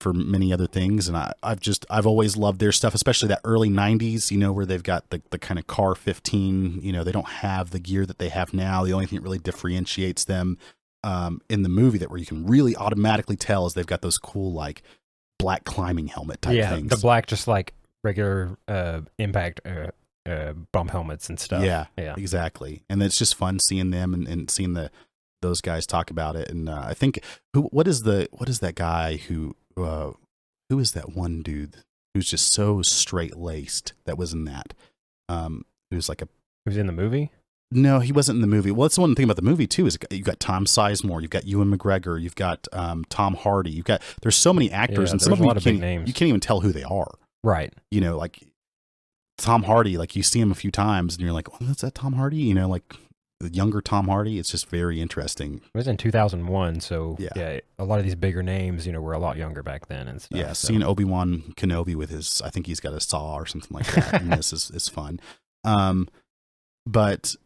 for many other things. And I've always loved their stuff, especially that early 90s, where they've got the kind of Car 15, they don't have the gear that they have now. The only thing that really differentiates them in the movie where you can really automatically tell is they've got those cool, like, black climbing helmet type things. The black, just like regular impact bump helmets and stuff. Yeah, exactly. And it's just fun seeing them and seeing those guys talk about it. And I think what is that guy who is that one dude who's just so straight laced that was in that? Who's in the movie? No, he wasn't in the movie. Well, that's the one thing about the movie too, is you've got Tom Sizemore, you've got Ewan McGregor, you've got Tom Hardy, there's so many actors, and some of them you can't even tell who they are. Right. Like Tom Hardy, like you see him a few times and you're like, oh, that's that Tom Hardy? Like the younger Tom Hardy. It's just very interesting. It was in 2001, so yeah, a lot of these bigger names, were a lot younger back then and stuff. Yeah, seeing Obi-Wan Kenobi with I think he's got a saw or something like that, and this is fun. But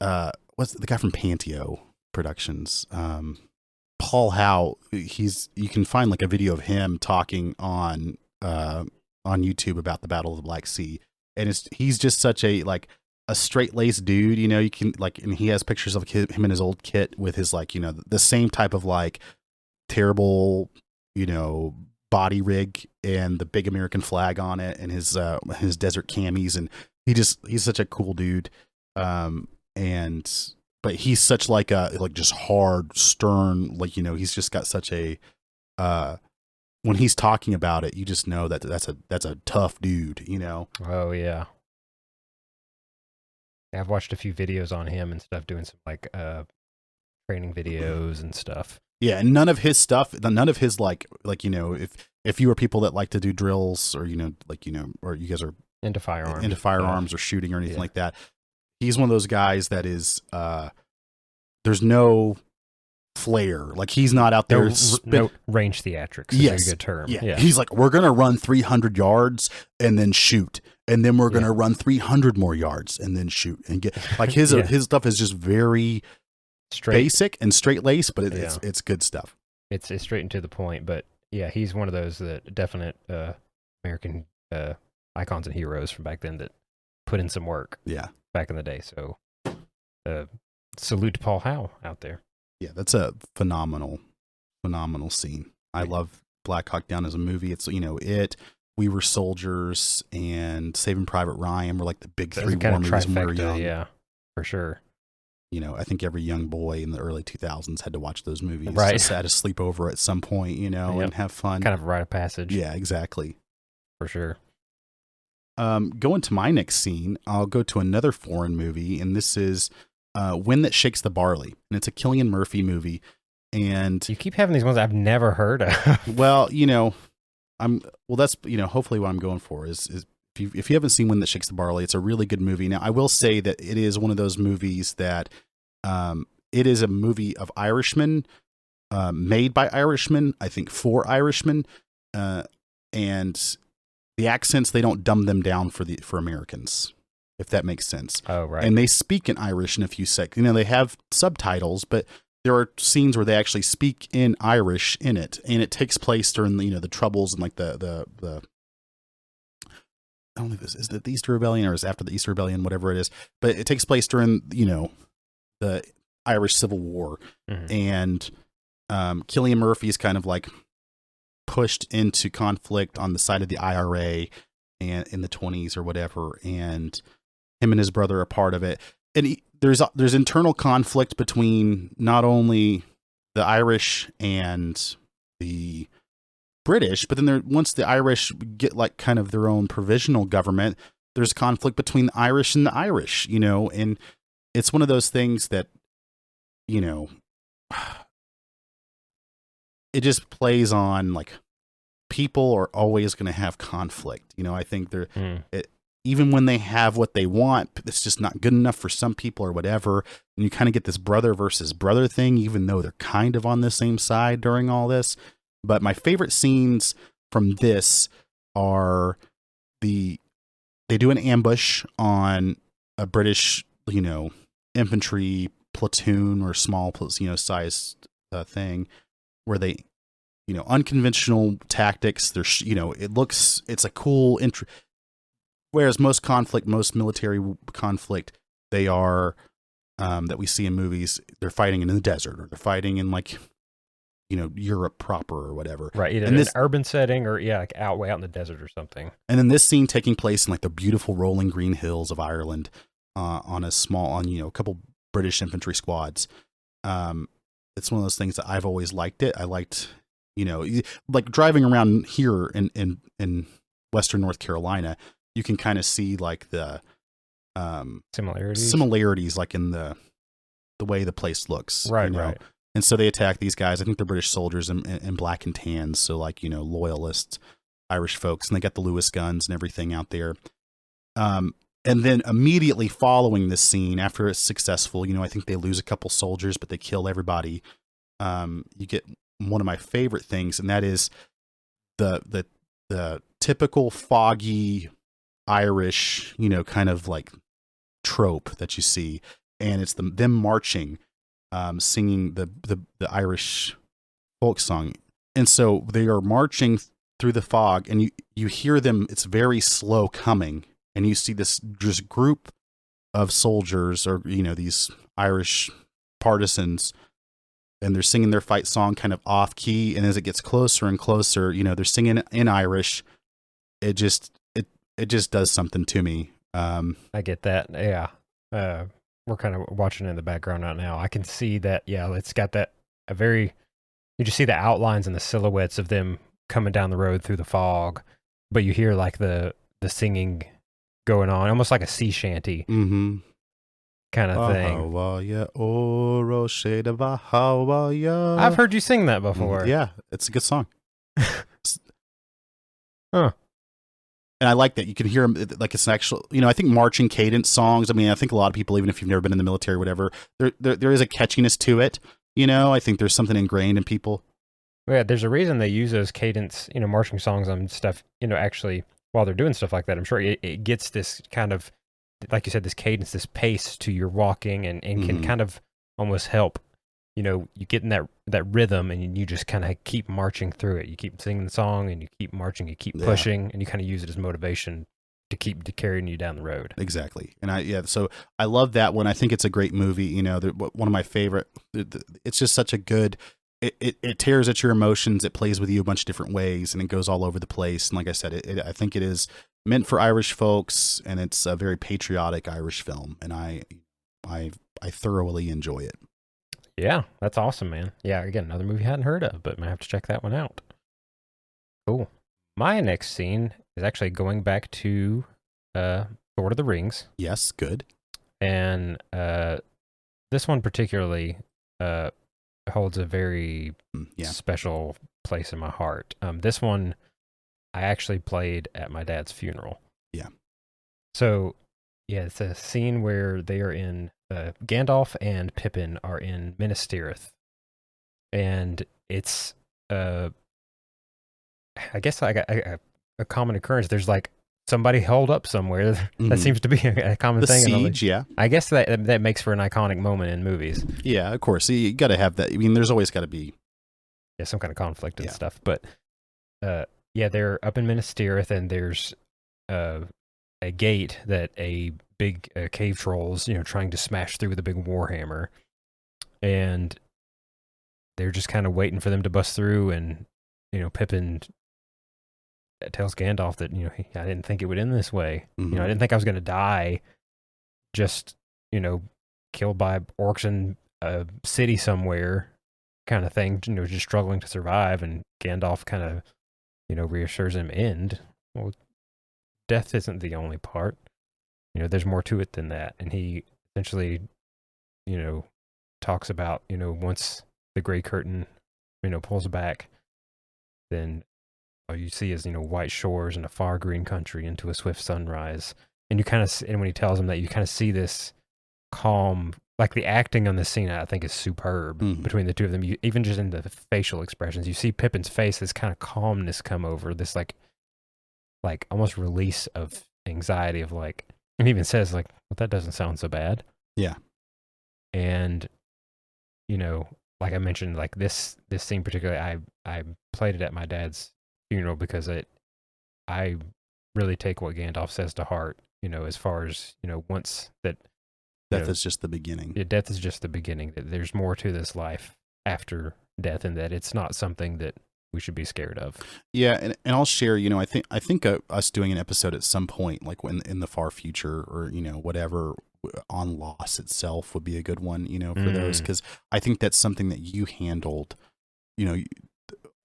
what's the guy from Panteo Productions? Paul Howe. You can find like a video of him talking on YouTube about the Battle of the Black Sea, and he's just such a straight-laced dude. You can and he has pictures of him in his old kit with his the same type of terrible body rig and the big American flag on it, and his desert camis, and he's such a cool dude. But he's such just hard, stern, he's just got such a when he's talking about it, you just know that's a tough dude, Oh yeah. I've watched a few videos on him and stuff, doing some training videos and stuff. Yeah, and none of his stuff, none of his if you were people that like to do drills, or or you guys are into firearms or shooting or anything like that, he's one of those guys that is there's no flair. Like he's not out there. No range theatrics. Is a good term. Yeah. He's like, we're going to run 300 yards and then shoot. And then we're going to run 300 more yards and then shoot and get like his stuff is just very basic and straight laced, but it's good stuff. It's straight and to the point. But yeah, he's one of those that definite American icons and heroes from back then that put in some work. Yeah. Back in the day. So salute to Paul Howe out there. Yeah, that's a phenomenal scene. I love Black Hawk Down as a movie. It's, We Were Soldiers and Saving Private Ryan were like the big three war movies when we were young. Yeah, for sure. I think every young boy in the early 2000s had to watch those movies. Right. Just had to sleep over at some point, and have fun. Kind of a rite of passage. Yeah, exactly. For sure. Going to my next scene, I'll go to another foreign movie, and this is Wind That Shakes the Barley. And it's a Cillian Murphy movie. And you keep having these ones I've never heard of. Well, that's hopefully what I'm going for is if you haven't seen Wind That Shakes the Barley, it's a really good movie. Now I will say that it is one of those movies that it is a movie of Irishmen, made by Irishmen, I think for Irishmen, and the accents, they don't dumb them down for Americans, if that makes sense. Oh, right. And they speak in Irish in a few seconds. They have subtitles, but there are scenes where they actually speak in Irish in it, and it takes place during the Troubles and like the I don't think is it the Easter Rebellion or is it after the Easter Rebellion, whatever it is, but it takes place during the Irish Civil War, and Cillian Murphy is kind of like pushed into conflict on the side of the IRA and in the 1920s or whatever, and him and his brother are part of it. And there's internal conflict between not only the Irish and the British, but then once the Irish get like kind of their own provisional government, there's conflict between the Irish and the Irish, and it's one of those things that, it just plays on like people are always going to have conflict. I think even when they have what they want, it's just not good enough for some people or whatever. And you kind of get this brother versus brother thing, even though they're kind of on the same side during all this. But my favorite scenes from this are they do an ambush on a British, infantry platoon or small, sized thing where they, unconventional tactics. There's, it's a cool intro. Whereas most military conflict, they are, that we see in movies, they're fighting in the desert or they're fighting in like, Europe proper or whatever. Right. Either in an urban setting or like way out in the desert or something. And then this scene taking place in like the beautiful rolling green hills of Ireland, on a couple British infantry squads. It's one of those things that I've always liked it. I liked, like driving around here in Western North Carolina, you can kind of see like the similarities like in the way the place looks. Right, right. And so they attack these guys. I think they're British soldiers in black and tans. So like, loyalists, Irish folks, and they got the Lewis guns and everything out there. And then immediately following this scene, after it's successful, I think they lose a couple soldiers, but they kill everybody. You get one of my favorite things, and that is the typical foggy Irish, kind of like trope that you see. And it's them marching, singing the Irish folk song. And so they are marching through the fog, and you hear them, it's very slow coming, and you see this just group of soldiers or, these Irish partisans, and they're singing their fight song kind of off key. And as it gets closer and closer, they're singing in Irish. It just does something to me. I get that. Yeah. We're kind of watching it in the background right now. I can see that. Yeah. It's got that you just see the outlines and the silhouettes of them coming down the road through the fog, but you hear like the singing going on, almost like a sea shanty. Mm-hmm. Kind of thing. I've heard you sing that before. Yeah, it's a good song. Huh. And I like that you can hear them like it's an actual, I think marching cadence songs. I mean, I think a lot of people, even if you've never been in the military or whatever, there is a catchiness to it. I think there's something ingrained in people. Yeah, there's a reason they use those cadence, marching songs on stuff, actually, while they're doing stuff like that. I'm sure it gets this kind of, like you said, this cadence, this pace to your walking and can kind of almost help, you get in that rhythm and you just kind of keep marching through it. You keep singing the song and you keep marching, you keep pushing, and you kind of use it as motivation to keep carrying you down the road. Exactly. And so I love that one. I think it's a great movie. One of my favorite, it's just such a good, it tears at your emotions. It plays with you a bunch of different ways, and it goes all over the place. And like I said, I think it is meant for Irish folks, and it's a very patriotic Irish film, and I thoroughly enjoy it. Yeah, that's awesome, man. Yeah, again, another movie I hadn't heard of, but might have to check that one out. Cool. My next scene is actually going back to Lord of the Rings. Yes, good. And this one particularly holds a very special place in my heart. This one I actually played at my dad's funeral. Yeah. So, yeah, it's a scene where they are in, Gandalf and Pippin are in Minas Tirith. And it's, I guess like a common occurrence. There's like somebody held up somewhere. That seems to be a common thing. Siege, yeah. I guess that makes for an iconic moment in movies. Yeah, of course. You got to have that. I mean, there's always got to be some kind of conflict and stuff. But they're up in Minas Tirith, and there's a gate that a big cave trolls, trying to smash through with a big warhammer, and they're just kind of waiting for them to bust through. And Pippin tells Gandalf that I didn't think it would end this way. I didn't think I was going to die, just killed by orcs in a city somewhere, kind of thing. Just struggling to survive. And Gandalf kind of reassures him, well, death isn't the only part. There's more to it than that. And he essentially talks about once the gray curtain pulls back, then all you see is white shores and a far green country into a swift sunrise. And and when he tells him that, you kind of see this calm, like the acting on this scene I think is superb between the two of them. Even just in the facial expressions, you see Pippin's face, this kind of calmness come over, this like almost release of anxiety of like, and he even says like, well, that doesn't sound so bad. Yeah. And like I mentioned, like this scene particularly, I played it at my dad's funeral because I really take what Gandalf says to heart, as far as, once that death is just the beginning. Yeah, death is just the beginning. That there's more to this life after death, and that it's not something that we should be scared of. Yeah, and I'll share, I think us doing an episode at some point, like when in the far future, or whatever, on loss itself would be a good one, for those, because I think that's something that you handled.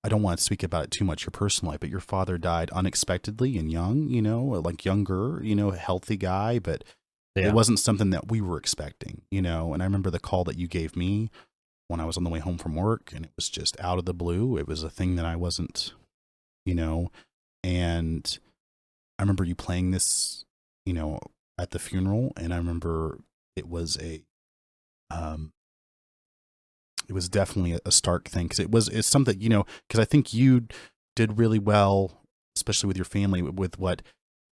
I don't want to speak about it too much, your personal life, but your father died unexpectedly and young, like younger, healthy guy, but it wasn't something that we were expecting, and I remember the call that you gave me when I was on the way home from work, and it was just out of the blue. It was a thing that I wasn't, and I remember you playing this, at the funeral, and I remember it was it was definitely a stark thing, because it's something, because I think you did really well, especially with your family, with what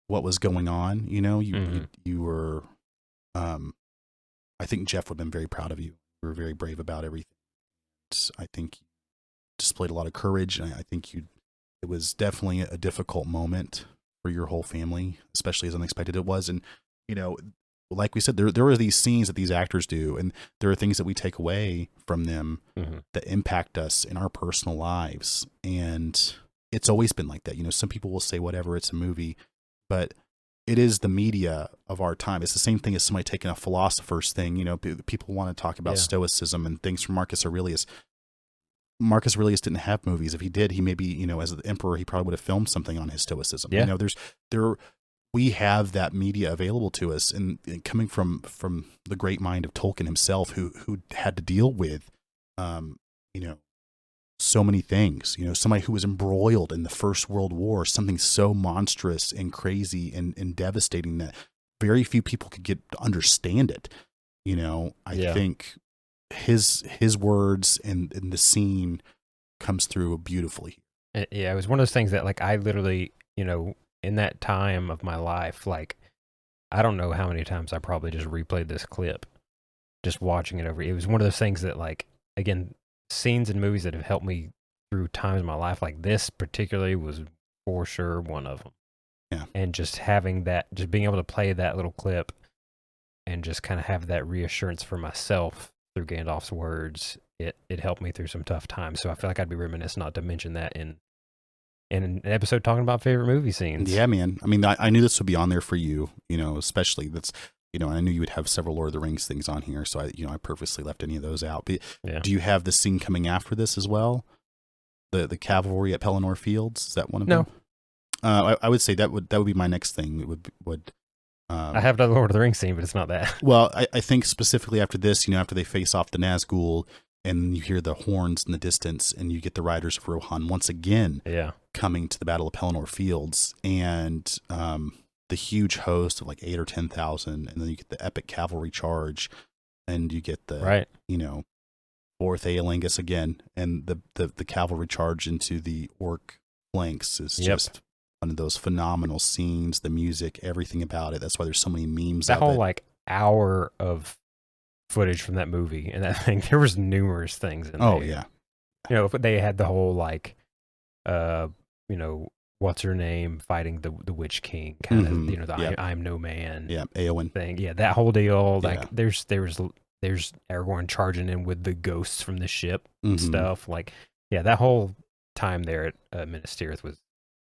was going on. You were, I think Jeff would have been very proud of you. You were very brave about everything. I think you displayed a lot of courage, and I think it was definitely a difficult moment for your whole family, especially as unexpected it was. And, like we said, there are these scenes that these actors do, and there are things that we take away from them that impact us in our personal lives. And it's always been like that. Some people will say whatever, it's a movie, but it is the media of our time. It's the same thing as somebody taking a philosopher's thing. People want to talk about stoicism and things from Marcus Aurelius. Marcus Aurelius didn't have movies. If he did, he maybe, as the emperor, he probably would have filmed something on his stoicism. Yeah. We have that media available to us, and coming from the great mind of Tolkien himself, who had to deal with, so many things, somebody who was embroiled in the First World War, something so monstrous and crazy and devastating that very few people could understand it. I think his words and the scene comes through beautifully. Yeah, it was one of those things that like I literally, in that time of my life, like I don't know how many times I probably just replayed this clip, just watching it over. It was one of those things that like, again, scenes in movies that have helped me through times in my life, like this particularly was for sure one of them. Yeah. And just having that, just being able to play that little clip and just kind of have that reassurance for myself through Gandalf's words, it helped me through some tough times. So I feel like I'd be remiss not to mention that in an episode talking about favorite movie scenes. Yeah, man. I mean, I knew this would be on there for you, especially that's, I knew you would have several Lord of the Rings things on here. So I purposely left any of those out. But Yeah. do you have the scene coming after this as well? The cavalry at Pelennor Fields? Is that one of No. them? I would say that would be my next thing. It would I have the Lord of the Rings scene, but it's not that. Well, I think specifically after this, after they face off the Nazgul and you hear the horns in the distance and you get the riders of Rohan once again coming to the Battle of Pelennor Fields and the huge host of like 8,000 or 10,000, and then you get the epic cavalry charge and you get the, fourth Aelingus again, and the cavalry charge into the orc flanks is just one of those phenomenal scenes, the music, everything about it. That's why there's so many memes. That whole like hour of footage from that movie and that thing, there was numerous things in there. Oh yeah. They had the whole like, what's her name fighting the Witch King kind of, I'm no man. Yeah, Eowyn thing. Yeah, that whole deal. Like there's Aragorn charging in with the ghosts from the ship and stuff. Like, yeah, that whole time there at Minas Tirith was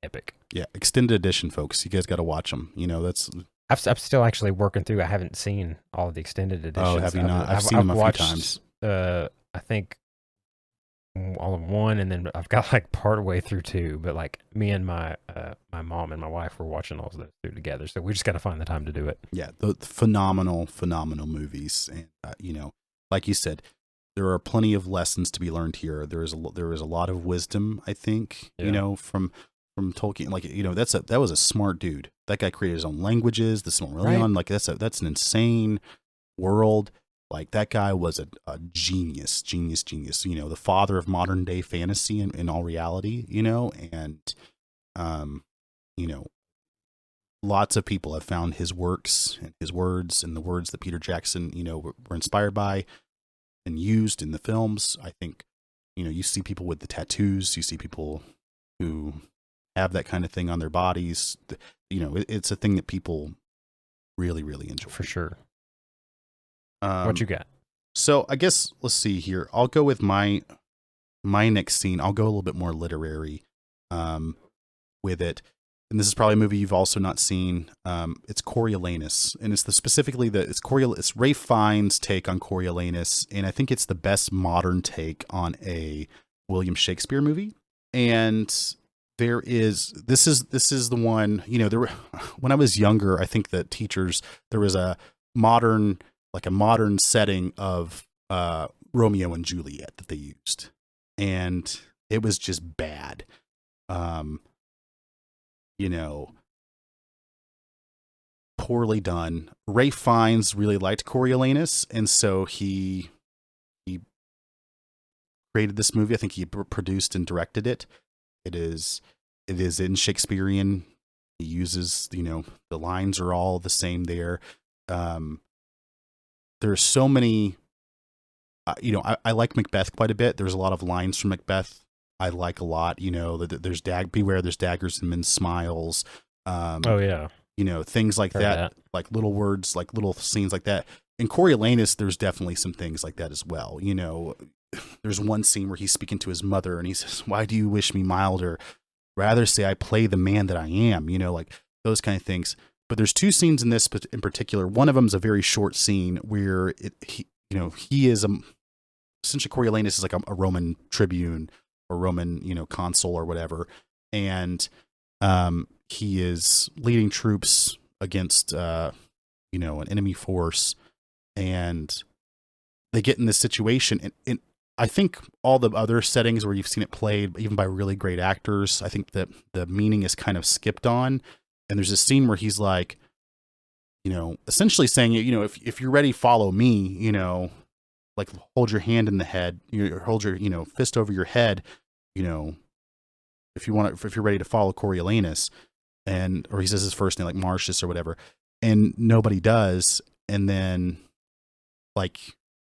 epic. Yeah, extended edition, folks. You guys got to watch them. That's. I'm still actually working through. I haven't seen all of the extended editions. Oh, have you not? I've seen them a few times. I think all of one, and then I've got like part way through two. But like me and my mom and my wife were watching all of those two together, so we just got to find the time to do it. Yeah, the phenomenal movies, and like you said, there are plenty of lessons to be learned here. There is a lot of wisdom, I think, from Tolkien. Like, that was a smart dude. That guy created his own languages, the Silmarillion. Right. Like that's an insane world. Like that guy was a genius. The father of modern day fantasy in all reality. And lots of people have found his works and his words and the words that Peter Jackson were inspired by and used in the films. I think you see people with the tattoos. You see people who have that kind of thing on their bodies. It's a thing that people really, really enjoy. For sure. What you got? So I guess let's see here. I'll go with my next scene. I'll go a little bit more literary with it. And this is probably a movie you've also not seen. It's Coriolanus, and it's Ralph Fiennes' take on Coriolanus, and I think it's the best modern take on a William Shakespeare movie. And this is the one, when I was younger, I think that there was a modern setting of Romeo and Juliet that they used, and it was just bad. Poorly done. Ralph Fiennes really liked Coriolanus, and so he created this movie. I think he produced and directed it. It is in Shakespearean. He uses, the lines are all the same there. There's so many, I like Macbeth quite a bit. There's a lot of lines from Macbeth I like a lot. There's beware, there's daggers in men's smiles. Things like that, like little words, like little scenes like that. In Coriolanus, there's definitely some things like that as well. There's one scene where he's speaking to his mother and he says, "Why do you wish me milder? Rather say I play the man that I am," like those kind of things. But there's two scenes in this in particular. One of them is a very short scene where he is essentially Coriolanus is like a Roman tribune or Roman, consul or whatever. And he is leading troops against, an enemy force, and they get in this situation. And I think all the other settings where you've seen it played, even by really great actors, I think that the meaning is kind of skipped on. And there's a scene where he's like, essentially saying, if you're ready, follow me, like hold your hand in the head, you hold your fist over your head, you know, if you're ready to follow Coriolanus, and or he says his first name like Marcius or whatever, and nobody does, and then like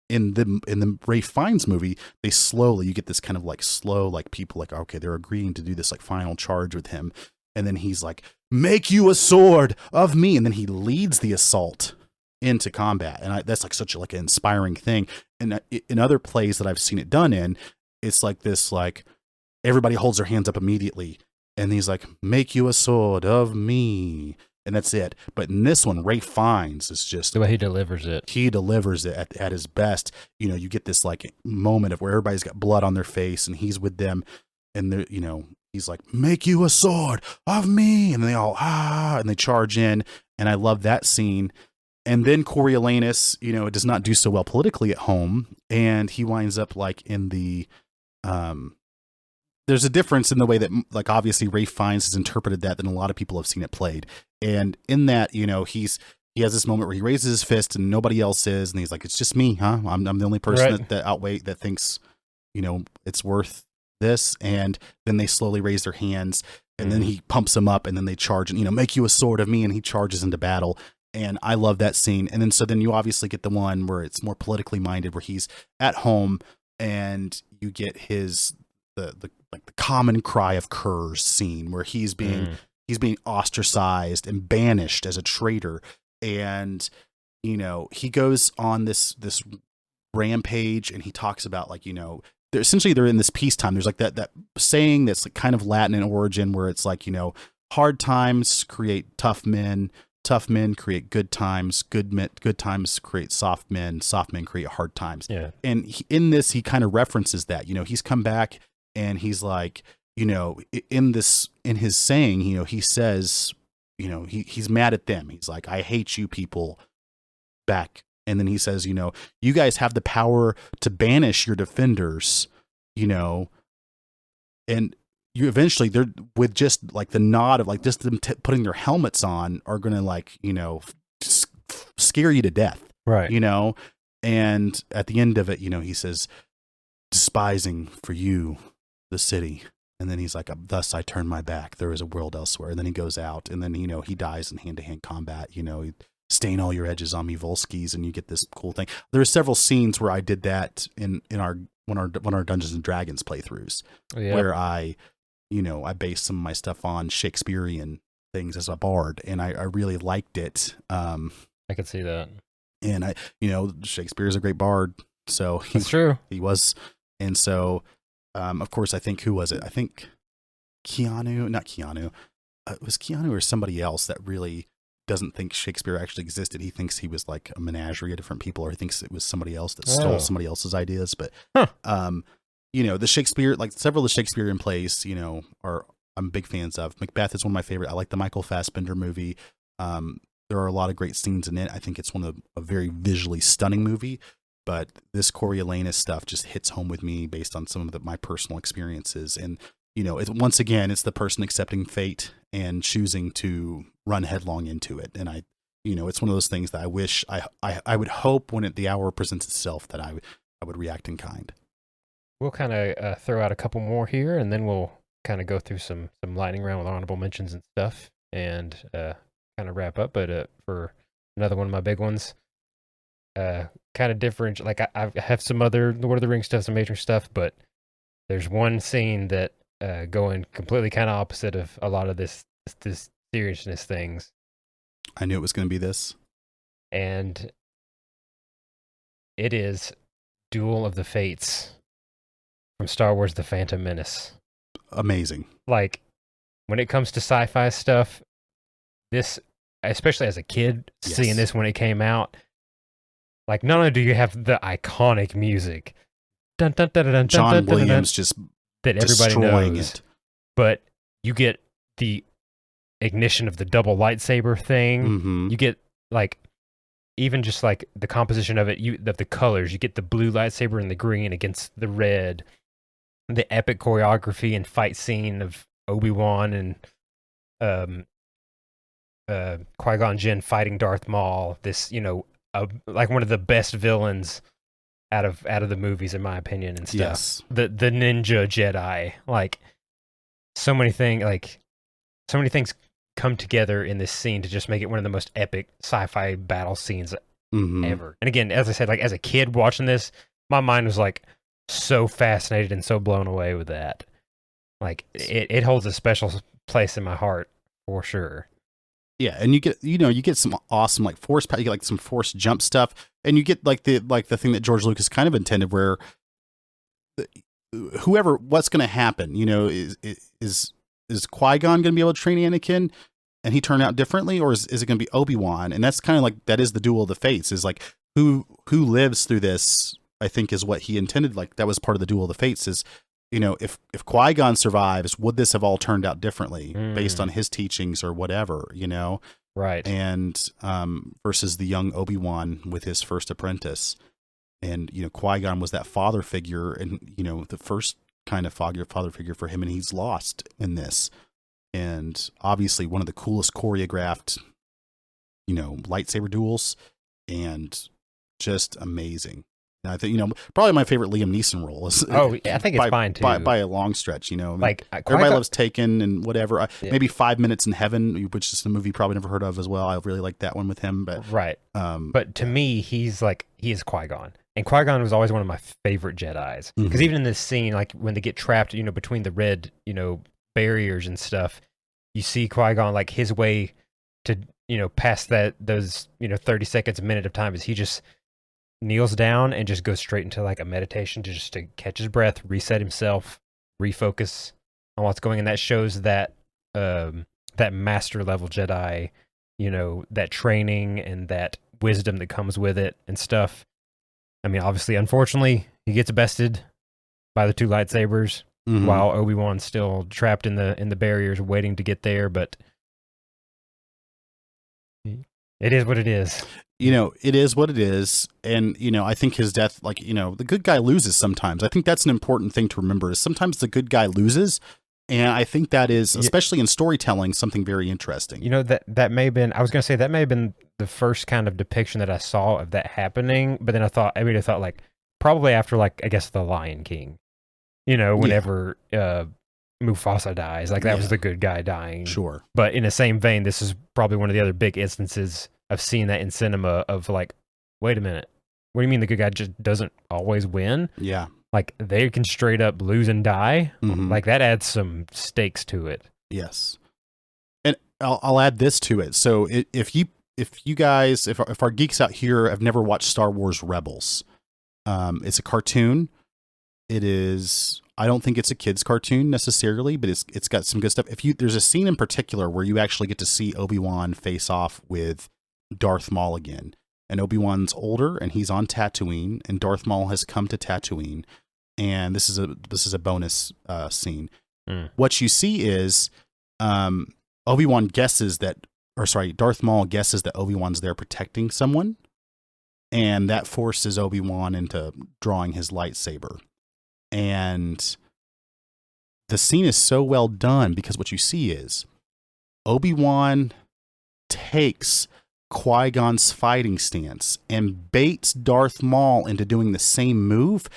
in the Ray Fiennes movie, you get this kind of like slow, like people like, okay, they're agreeing to do this like final charge with him, and then he's like, make you a sword of me, and then he leads the assault into combat, and that's like such like an inspiring thing. And in other plays that I've seen it done in, it's like this, like everybody holds their hands up immediately, and he's like, make you a sword of me, and that's it. But in this one, Ray Fiennes is just the way he delivers it. He delivers it at his best. You get this like moment of where everybody's got blood on their face, and he's with them, and they're, he's like, make you a sword of me, and they all and they charge in, and I love that scene. And then Coriolanus, does not do so well politically at home, and he winds up like in the there's a difference in the way that, like, obviously Ray Fiennes has interpreted that than a lot of people have seen it played. And in that, he has this moment where he raises his fist and nobody else is, and he's like, it's just me, huh? I'm the only person Right. that thinks, it's worth this. And then they slowly raise their hands, and then he pumps them up, and then they charge and, make you a sword of me, and he charges into battle. And I love that scene. And then you obviously get the one where it's more politically minded, where he's at home, and you get his the common cry of curs scene, where he's being ostracized and banished as a traitor. And he goes on this rampage, and he talks about, like, they're in this peacetime. There's like that saying that's like kind of Latin in origin, where it's like, hard times create tough men create good times, good times create soft men create hard times. Yeah. And in this, he kind of references that. He's come back, and he's like, in his saying, he says, he's mad at them. He's like, I hate you people back. And then he says, you guys have the power to banish your defenders, and you eventually, they're with just like the nod of like just them putting their helmets on are going to, like, scare you to death. Right. And at the end of it, he says, despising for you the city. And then he's like, thus I turn my back. There is a world elsewhere. And then he goes out, and then, he dies in hand-to-hand combat. You stain all your edges on me, Volskis, and you get this cool thing. There are several scenes where I did that in one of our Dungeons and Dragons playthroughs, where I based some of my stuff on Shakespearean things as a bard, and I really liked it. I could see that. And Shakespeare is a great bard, so that's true. He was, and so. Of course, I think, who was it? I think not Keanu. It was Keanu or somebody else that really doesn't think Shakespeare actually existed. He thinks he was like a menagerie of different people, or he thinks it was somebody else that stole somebody else's ideas. But, the Shakespeare, like several of the Shakespearean plays, I'm big fans of. Macbeth is one of my favorite. I like the Michael Fassbender movie. There are a lot of great scenes in it. I think it's a very visually stunning movie. But this Coriolanus stuff just hits home with me based on some of my personal experiences. And, once again, it's the person accepting fate and choosing to run headlong into it. And it's one of those things that I wish I would hope when the hour presents itself that I would react in kind. We'll kind of throw out a couple more here, and then we'll kind of go through some lightning round with honorable mentions and stuff, and kind of wrap up. But for another one of my big ones, kind of different. Like I have some other Lord of the Rings stuff, some major stuff, but there's one scene that going completely kind of opposite of a lot of this seriousness things. I knew it was going to be this, and it is Duel of the Fates from Star Wars: The Phantom Menace. Amazing. Like, when it comes to sci-fi stuff, this, especially as a kid, seeing this when it came out. Like, not only do you have the iconic music, dun, dun, dun, dun, dun, John dun, dun, Williams dun, just that everybody destroying knows, it, but you get the ignition of the double lightsaber thing. Mm-hmm. You get, like, even just like the composition of it, of the colors. You get the blue lightsaber and the green against the red. The epic choreography and fight scene of Obi-Wan and Qui-Gon Jinn fighting Darth Maul. This, like one of the best villains out of the movies, in my opinion, and stuff. Yes. The ninja Jedi, like so many things come together in this scene to just make it one of the most epic sci-fi battle scenes ever. And again, as I said, like as a kid watching this, my mind was like so fascinated and so blown away with that. Like it holds a special place in my heart for sure. Yeah, and you get some awesome like you get like some force jump stuff, and you get like the thing that George Lucas kind of intended, where what's going to happen, is Qui-Gon going to be able to train Anakin, and he turned out differently, or is it going to be Obi-Wan? And that's kind of like that is the duel of the fates, is like who lives through this. I think is what he intended. Like that was part of the duel of the fates. Is if Qui-Gon survives, would this have all turned out differently based on his teachings or whatever, Right. And versus the young Obi-Wan with his first apprentice. And, Qui-Gon was that father figure and, the first kind of father figure for him, and he's lost in this. And obviously one of the coolest choreographed, lightsaber duels, and just amazing. I think, probably my favorite Liam Neeson role is. Oh, yeah, I think it's fine too. By a long stretch, Like everybody loves Taken and whatever. Maybe 5 Minutes in Heaven, which is a movie you probably never heard of as well. I really like that one with him. But right. But to me, he is Qui-Gon, and Qui-Gon was always one of my favorite Jedis, because even in this scene, like when they get trapped, between the red, barriers and stuff, you see Qui-Gon, like his way to, past those 30 seconds, a minute of time is he just kneels down and just goes straight into like a meditation to catch his breath, reset himself, refocus on what's going on. That shows that that master level Jedi, that training and that wisdom that comes with it and stuff. I mean, obviously, unfortunately, he gets bested by the two lightsabers while Obi-Wan's still trapped in the barriers waiting to get there, but it is what it is. It is what it is. And, I think his death, like, the good guy loses sometimes. I think that's an important thing to remember, is sometimes the good guy loses. And I think that is, especially in storytelling, something very interesting. That may have been, I was going to say, that may have been the first kind of depiction that I saw of that happening. But then I thought like, probably after, like, I guess The Lion King, whenever Mufasa dies, like that was the good guy dying. Sure. But in the same vein, this is probably one of the other big instances of seeing that in cinema of like, wait a minute, what do you mean the good guy just doesn't always win? Yeah. Like they can straight up lose and die. Like that adds some stakes to it. Yes. And I'll add this to it. So if our geeks out here have never watched Star Wars Rebels, it's a cartoon. It is, I don't think it's a kid's cartoon necessarily, but it's got some good stuff. There's a scene in particular where you actually get to see Obi-Wan face off with Darth Maul again. And Obi-Wan's older and he's on Tatooine, and Darth Maul has come to Tatooine. And this is a bonus scene. What you see is Darth Maul guesses that Obi-Wan's there protecting someone, and that forces Obi-Wan into drawing his lightsaber. And the scene is so well done because what you see is Obi-Wan takes Qui-Gon's fighting stance and baits Darth Maul into doing the same move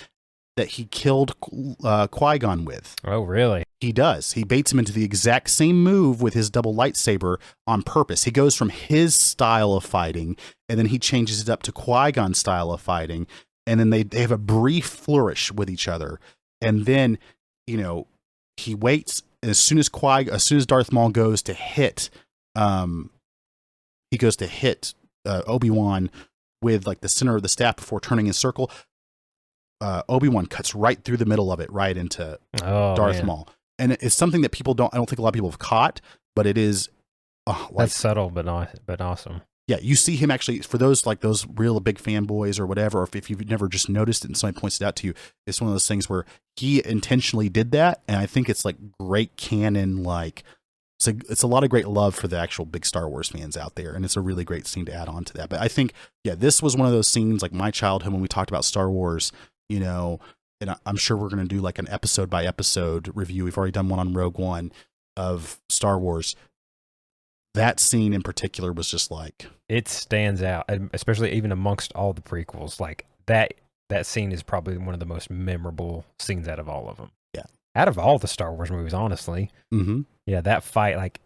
that he killed Qui-Gon with. Oh, really? He does. He baits him into the exact same move with his double lightsaber on purpose. He goes from his style of fighting, and then he changes it up to Qui-Gon's style of fighting, and then they have a brief flourish with each other. And then, he waits, and as soon as Darth Maul goes to hit Obi-Wan with like the center of the staff before turning in circle, Obi-Wan cuts right through the middle of it, right into Darth Maul. And it's something that I don't think a lot of people have caught, but it is that's subtle, but awesome. Yeah, you see him actually, for those real big fanboys or whatever, or if you've never just noticed it and somebody points it out to you, it's one of those things where he intentionally did that. And I think it's like great canon, like it's a lot of great love for the actual big Star Wars fans out there. And it's a really great scene to add on to that. But I think, this was one of those scenes like my childhood when we talked about Star Wars, and I'm sure we're going to do like an episode by episode review. We've already done one on Rogue One of Star Wars. That scene in particular was just like, it stands out, especially even amongst all the prequels. Like that that scene is probably one of the most memorable scenes out of all of them. Yeah. Out of all the Star Wars movies, honestly. Mm-hmm. Yeah, that fight, like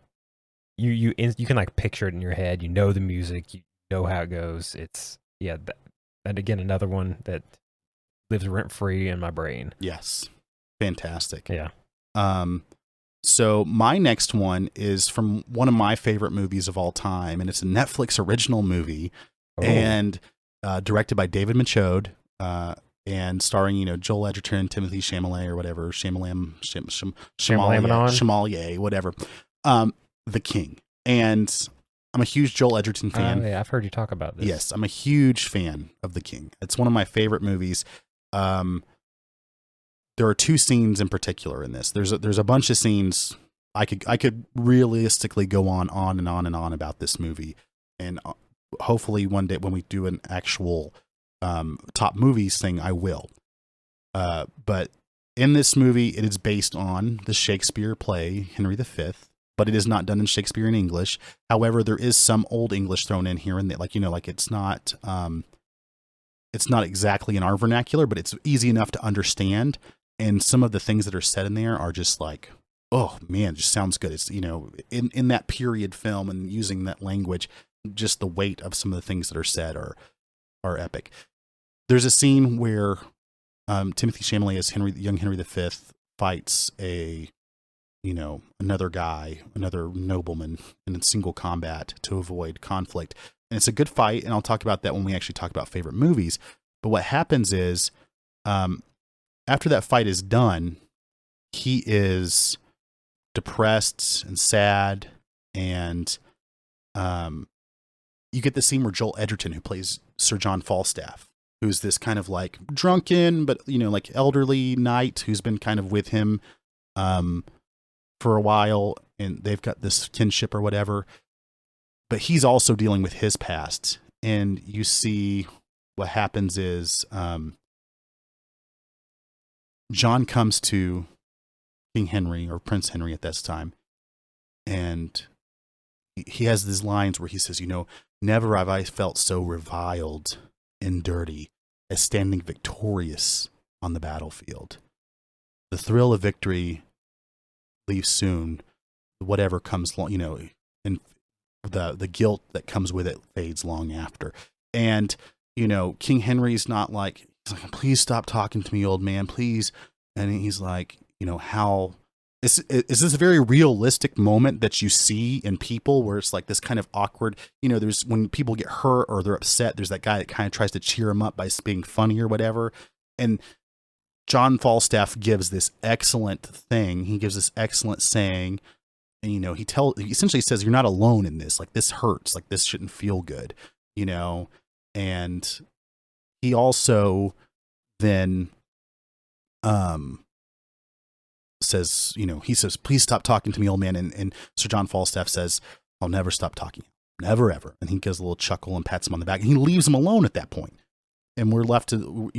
you can like picture it in your head. You know the music, you know how it goes. It's and again another one that lives rent free in my brain. Yes, fantastic. Yeah. So my next one is from one of my favorite movies of all time, and it's a Netflix original movie, and directed by David Michôd, and starring, Joel Edgerton, Timothy Chalamet or whatever, Chalamet, whatever. The King. And I'm a huge Joel Edgerton fan. Yeah, I've heard you talk about this. Yes, I'm a huge fan of The King. It's one of my favorite movies. There are two scenes in particular in this. There's a bunch of scenes. I could realistically go on and on and on about this movie, and hopefully one day when we do an actual top movies thing, I will. But in this movie, it is based on the Shakespeare play Henry V, but it is not done in Shakespearean English. However, there is some Old English thrown in here and there, like it's not exactly in our vernacular, but it's easy enough to understand. And some of the things that are said in there are just like, oh man, it just sounds good. It's, in that period film and using that language, just the weight of some of the things that are said are epic. There's a scene where Timothy Chalamet as young Henry V fights another guy, another nobleman in single combat to avoid conflict. And it's a good fight, and I'll talk about that when we actually talk about favorite movies. But what happens is, after that fight is done, he is depressed and sad, and you get the scene where Joel Edgerton, who plays Sir John Falstaff, who's this kind of like drunken but like elderly knight who's been kind of with him for a while, and they've got this kinship or whatever, but he's also dealing with his past. And you see what happens is John comes to King Henry, or Prince Henry at this time, and he has these lines where he says, never have I felt so reviled and dirty as standing victorious on the battlefield. The thrill of victory leaves soon, whatever comes long, and the guilt that comes with it fades long after. And, King Henry's not like, he's like, please stop talking to me, old man, please. And he's like, how is this a very realistic moment that you see in people where it's like this kind of awkward, there's when people get hurt or they're upset, there's that guy that kind of tries to cheer them up by being funny or whatever. And John Falstaff gives this excellent thing. He gives this excellent saying, and he essentially says, you're not alone in this. Like, this hurts. Like, this shouldn't feel good, And he also then says, he says, please stop talking to me, old man. And Sir John Falstaff says, I'll never stop talking. Never, ever. And he gives a little chuckle and pats him on the back, and he leaves him alone at that point. And we're left to,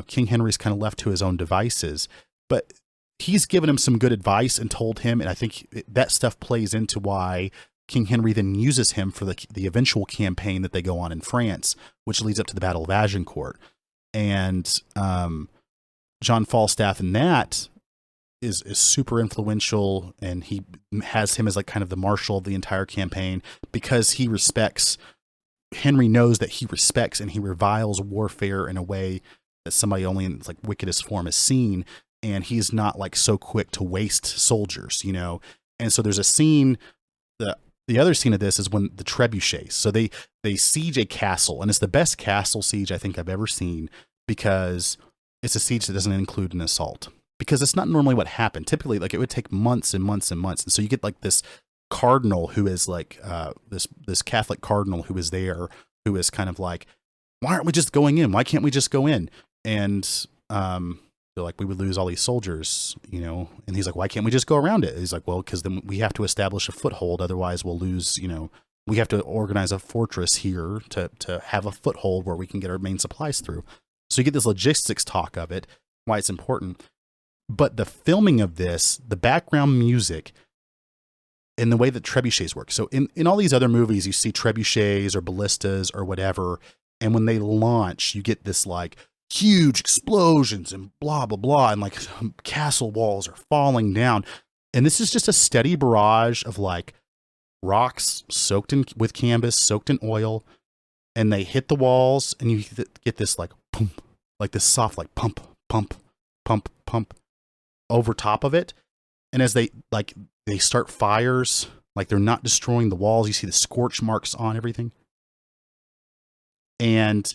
King Henry's kind of left to his own devices, but he's given him some good advice and told him. And I think that stuff plays into why King Henry then uses him for the eventual campaign that they go on in France, which leads up to the Battle of Agincourt. And John Falstaff in that is super influential, and he has him as like kind of the marshal of the entire campaign, because he respects, Henry knows that he respects and he reviles warfare in a way that somebody only in like wickedest form has seen. And he's not like so quick to waste soldiers, And so there's a scene, the other scene of this is when the trebuchets, so they siege a castle, and it's the best castle siege I think I've ever seen, because it's a siege that doesn't include an assault, because it's not normally what happened. Typically, like, it would take months and months and months. And so you get like this cardinal who is like this Catholic cardinal who is there, who is kind of like, why aren't we just going in? Why can't we just go in? And they're like, we would lose all these soldiers, and he's like, why can't we just go around it? He's like, well, because then we have to establish a foothold, otherwise we'll lose, we have to organize a fortress here to have a foothold where we can get our main supplies through. So you get this logistics talk of it, why it's important. But the filming of this, the background music, and the way that trebuchets work. So in all these other movies, you see trebuchets or ballistas or whatever, and when they launch, you get this like huge explosions and blah blah blah, and like castle walls are falling down, and this is just a steady barrage of like rocks soaked in with canvas, soaked in oil, and they hit the walls, and you get this like pump, like this soft like pump pump pump pump over top of it, and as they start fires, like they're not destroying the walls, you see the scorch marks on everything, and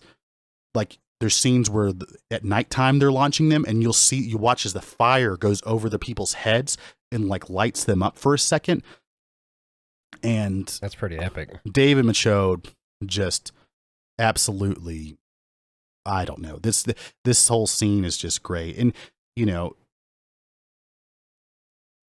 like there's scenes where at nighttime they're launching them, and you watch as the fire goes over the people's heads and like lights them up for a second. And that's pretty epic. David Michaud just absolutely, I don't know. This whole scene is just great. And you know,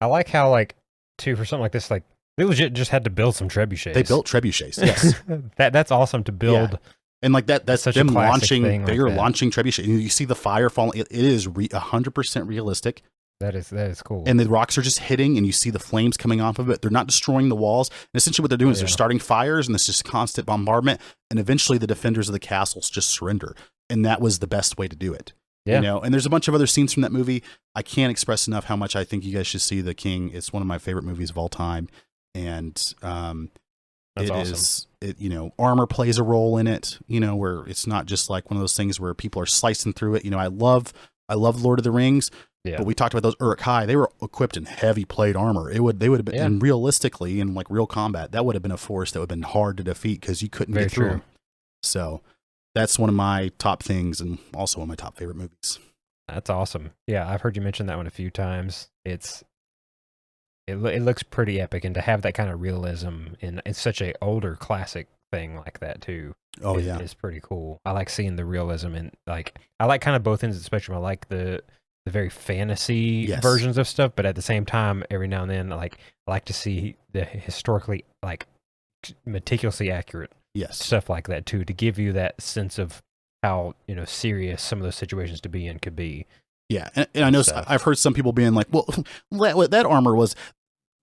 I like how like too for something like this, like they legit just had to build some trebuchets. They built trebuchets. Yes. That's awesome to build. Yeah. And like that's such them a launching. They are launching trebuchet. You see the fire falling. It is 100% realistic. That is cool. And the rocks are just hitting, and you see the flames coming off of it. They're not destroying the walls. And essentially, what they're doing is they're starting fires, and it's just constant bombardment. And eventually, the defenders of the castles just surrender. And that was the best way to do it. Yeah. You know. And there's a bunch of other scenes from that movie. I can't express enough how much I think you guys should see The King. It's one of my favorite movies of all time. And that's awesome. You know, armor plays a role in it, you know, where it's not just like one of those things where people are slicing through it. You know, I love Lord of the Rings, but we talked about those Uruk-hai. They were equipped in heavy plate armor. They would have been, and realistically, in like real combat, that would have been a force that would have been hard to defeat because you couldn't get through them. So that's one of my top things, and also one of my top favorite movies. That's awesome. Yeah, I've heard you mention that one a few times. It looks pretty epic, and to have that kind of realism in such a older classic thing like that too. Oh yeah, it's pretty cool. I like seeing the realism, and like I like kind of both ends of the spectrum. I like the very fantasy versions of stuff, but at the same time, every now and then, I like to see the historically like meticulously accurate stuff like that too, to give you that sense of how serious some of those situations to be in could be. Yeah, and I know I've heard some people being like, "Well, that armor was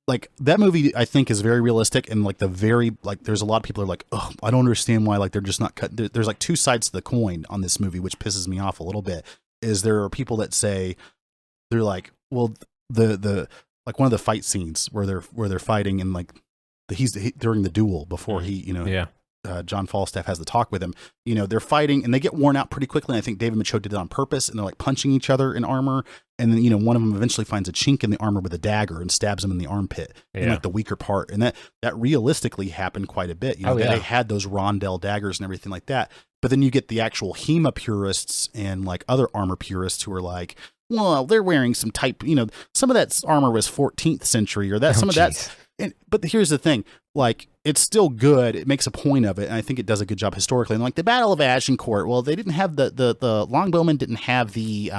like that movie." I think is very realistic, and like there's a lot of people are like, "Oh, I don't understand why like they're just not cut." There's like two sides to the coin on this movie, which pisses me off a little bit. Is there are people that say they're like, "Well, the like one of the fight scenes where they're fighting and like during the duel before John Falstaff has the talk with him. They're fighting and they get worn out pretty quickly. And I think David Michaud did it on purpose, and they're like punching each other in armor. And then, one of them eventually finds a chink in the armor with a dagger and stabs him in the armpit in like the weaker part. And that realistically happened quite a bit. They had those rondel daggers and everything like that. But then you get the actual HEMA purists and like other armor purists who are like, well, they're wearing some type, some of that armor was 14th century or that some of that's. But here's the thing, like, it's still good. It makes a point of it, and I think it does a good job historically. And like the Battle of Agincourt, well, they didn't have the longbowmen didn't have the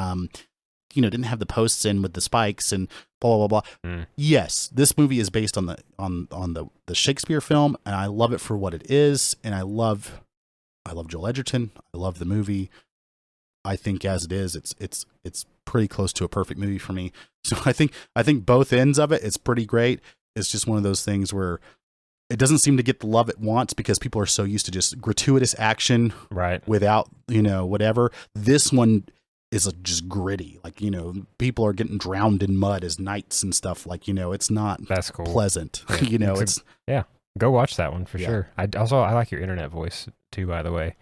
didn't have the posts in with the spikes and blah blah blah blah. Yes, this movie is based on the Shakespeare film, and I love it for what it is. And I love Joel Edgerton. I love the movie. I think as it is, it's pretty close to a perfect movie for me. So I think both ends of it, it's pretty great. It's just one of those things where it doesn't seem to get the love it wants because people are so used to just gratuitous action, right? Without whatever. This one is just gritty, like people are getting drowned in mud as knights and stuff. Like it's not that's cool. Pleasant. Yeah. Go watch that one for sure. I like your internet voice too, by the way.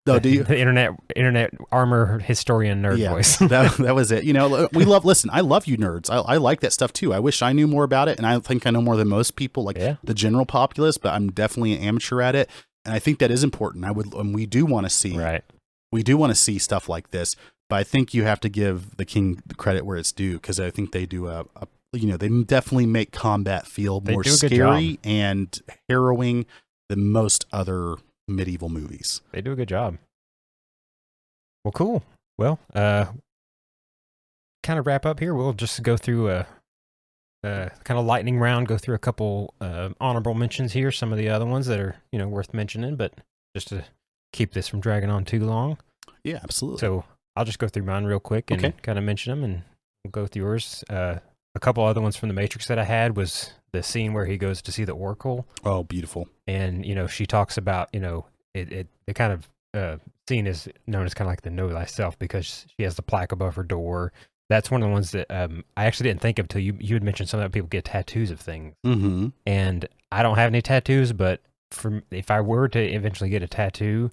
Oh, do you? The internet armor historian nerd voice. that was it. Listen, I love you nerds. I like that stuff too. I wish I knew more about it, and I think I know more than most people, like the general populace, but I'm definitely an amateur at it. And I think that is important. And we do want to see, we do want to see stuff like this, but I think you have to give The King the credit where it's due, because I think they do they definitely make combat feel more scary and harrowing than most other medieval movies. They do a good job. Well, cool. Well, kind of wrap up here. We'll just go through a kind of lightning round, go through a couple honorable mentions here, some of the other ones that are worth mentioning, but just to keep this from dragging on too long. Yeah, absolutely. So I'll just go through mine real quick and kind of mention them, and we'll go through yours. A couple other ones from The Matrix that I had was the scene where he goes to see the Oracle. Oh, beautiful. And, she talks about, it kind of scene is known as kind of like the Know Thyself because she has the plaque above her door. That's one of the ones that I actually didn't think of till you had mentioned some of people get tattoos of things. Mm-hmm. And I don't have any tattoos, but if I were to eventually get a tattoo,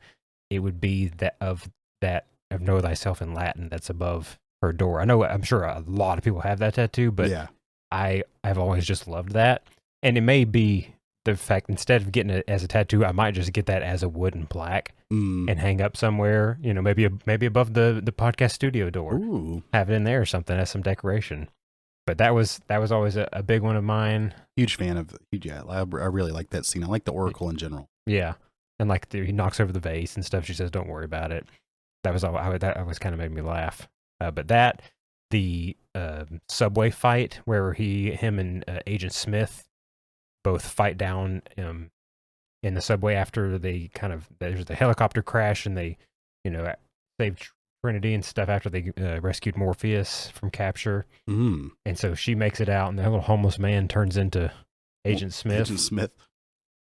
it would be that of Know Thyself in Latin that's above her door. I'm sure a lot of people have that tattoo, but Yeah. I've always just loved that. And it may be the fact instead of getting it as a tattoo, I might just get that as a wooden plaque and hang up somewhere, maybe above the podcast studio door. Ooh. Have it in there or something as some decoration. But that was always a big one of mine. Huge fan of yeah. I really like that scene. I like the Oracle in general. Yeah. And like he knocks over the vase and stuff. She says, "Don't worry about it." That was all. That always kind of made me laugh. But the subway fight where him and Agent Smith both fight down in the subway after there's the helicopter crash and they saved Trinity and stuff after they rescued Morpheus from capture. And so she makes it out and the little homeless man turns into Agent Smith.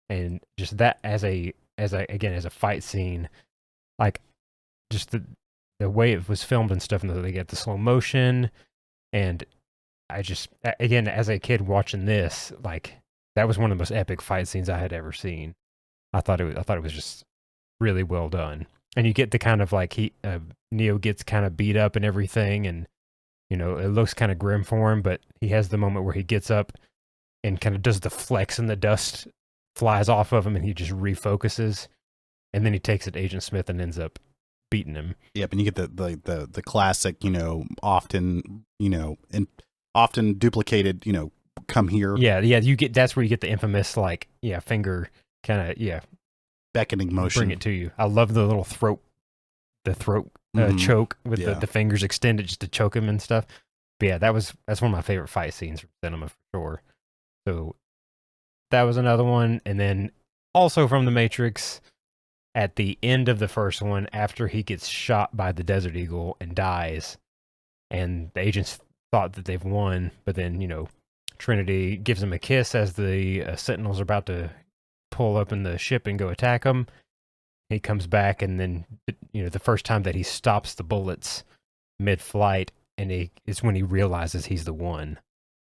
And just that as a fight scene, like just the way it was filmed and stuff, and they get the slow motion, and I just again as a kid watching this, like that was one of the most epic fight scenes I had ever seen. I thought it was just really well done, and you get the kind of like Neo gets kind of beat up and everything, and it looks kind of grim for him, but he has the moment where he gets up and kind of does the flex, and the dust flies off of him, and he just refocuses, and then he takes it to Agent Smith and ends up beating him. Yep, and you get the classic, often duplicated, come here. Yeah, that's where you get the infamous finger kind of beckoning motion. Bring it to you. I love the little throat choke with the fingers extended just to choke him and stuff. But yeah, that's one of my favorite fight scenes from cinema for sure. So that was another one, and then also from The Matrix. At the end of the first one, after he gets shot by the Desert Eagle and dies, and the agents thought that they've won, but then, Trinity gives him a kiss as the Sentinels are about to pull up in the ship and go attack him. He comes back, and then, the first time that he stops the bullets mid-flight, and it's when he realizes he's the one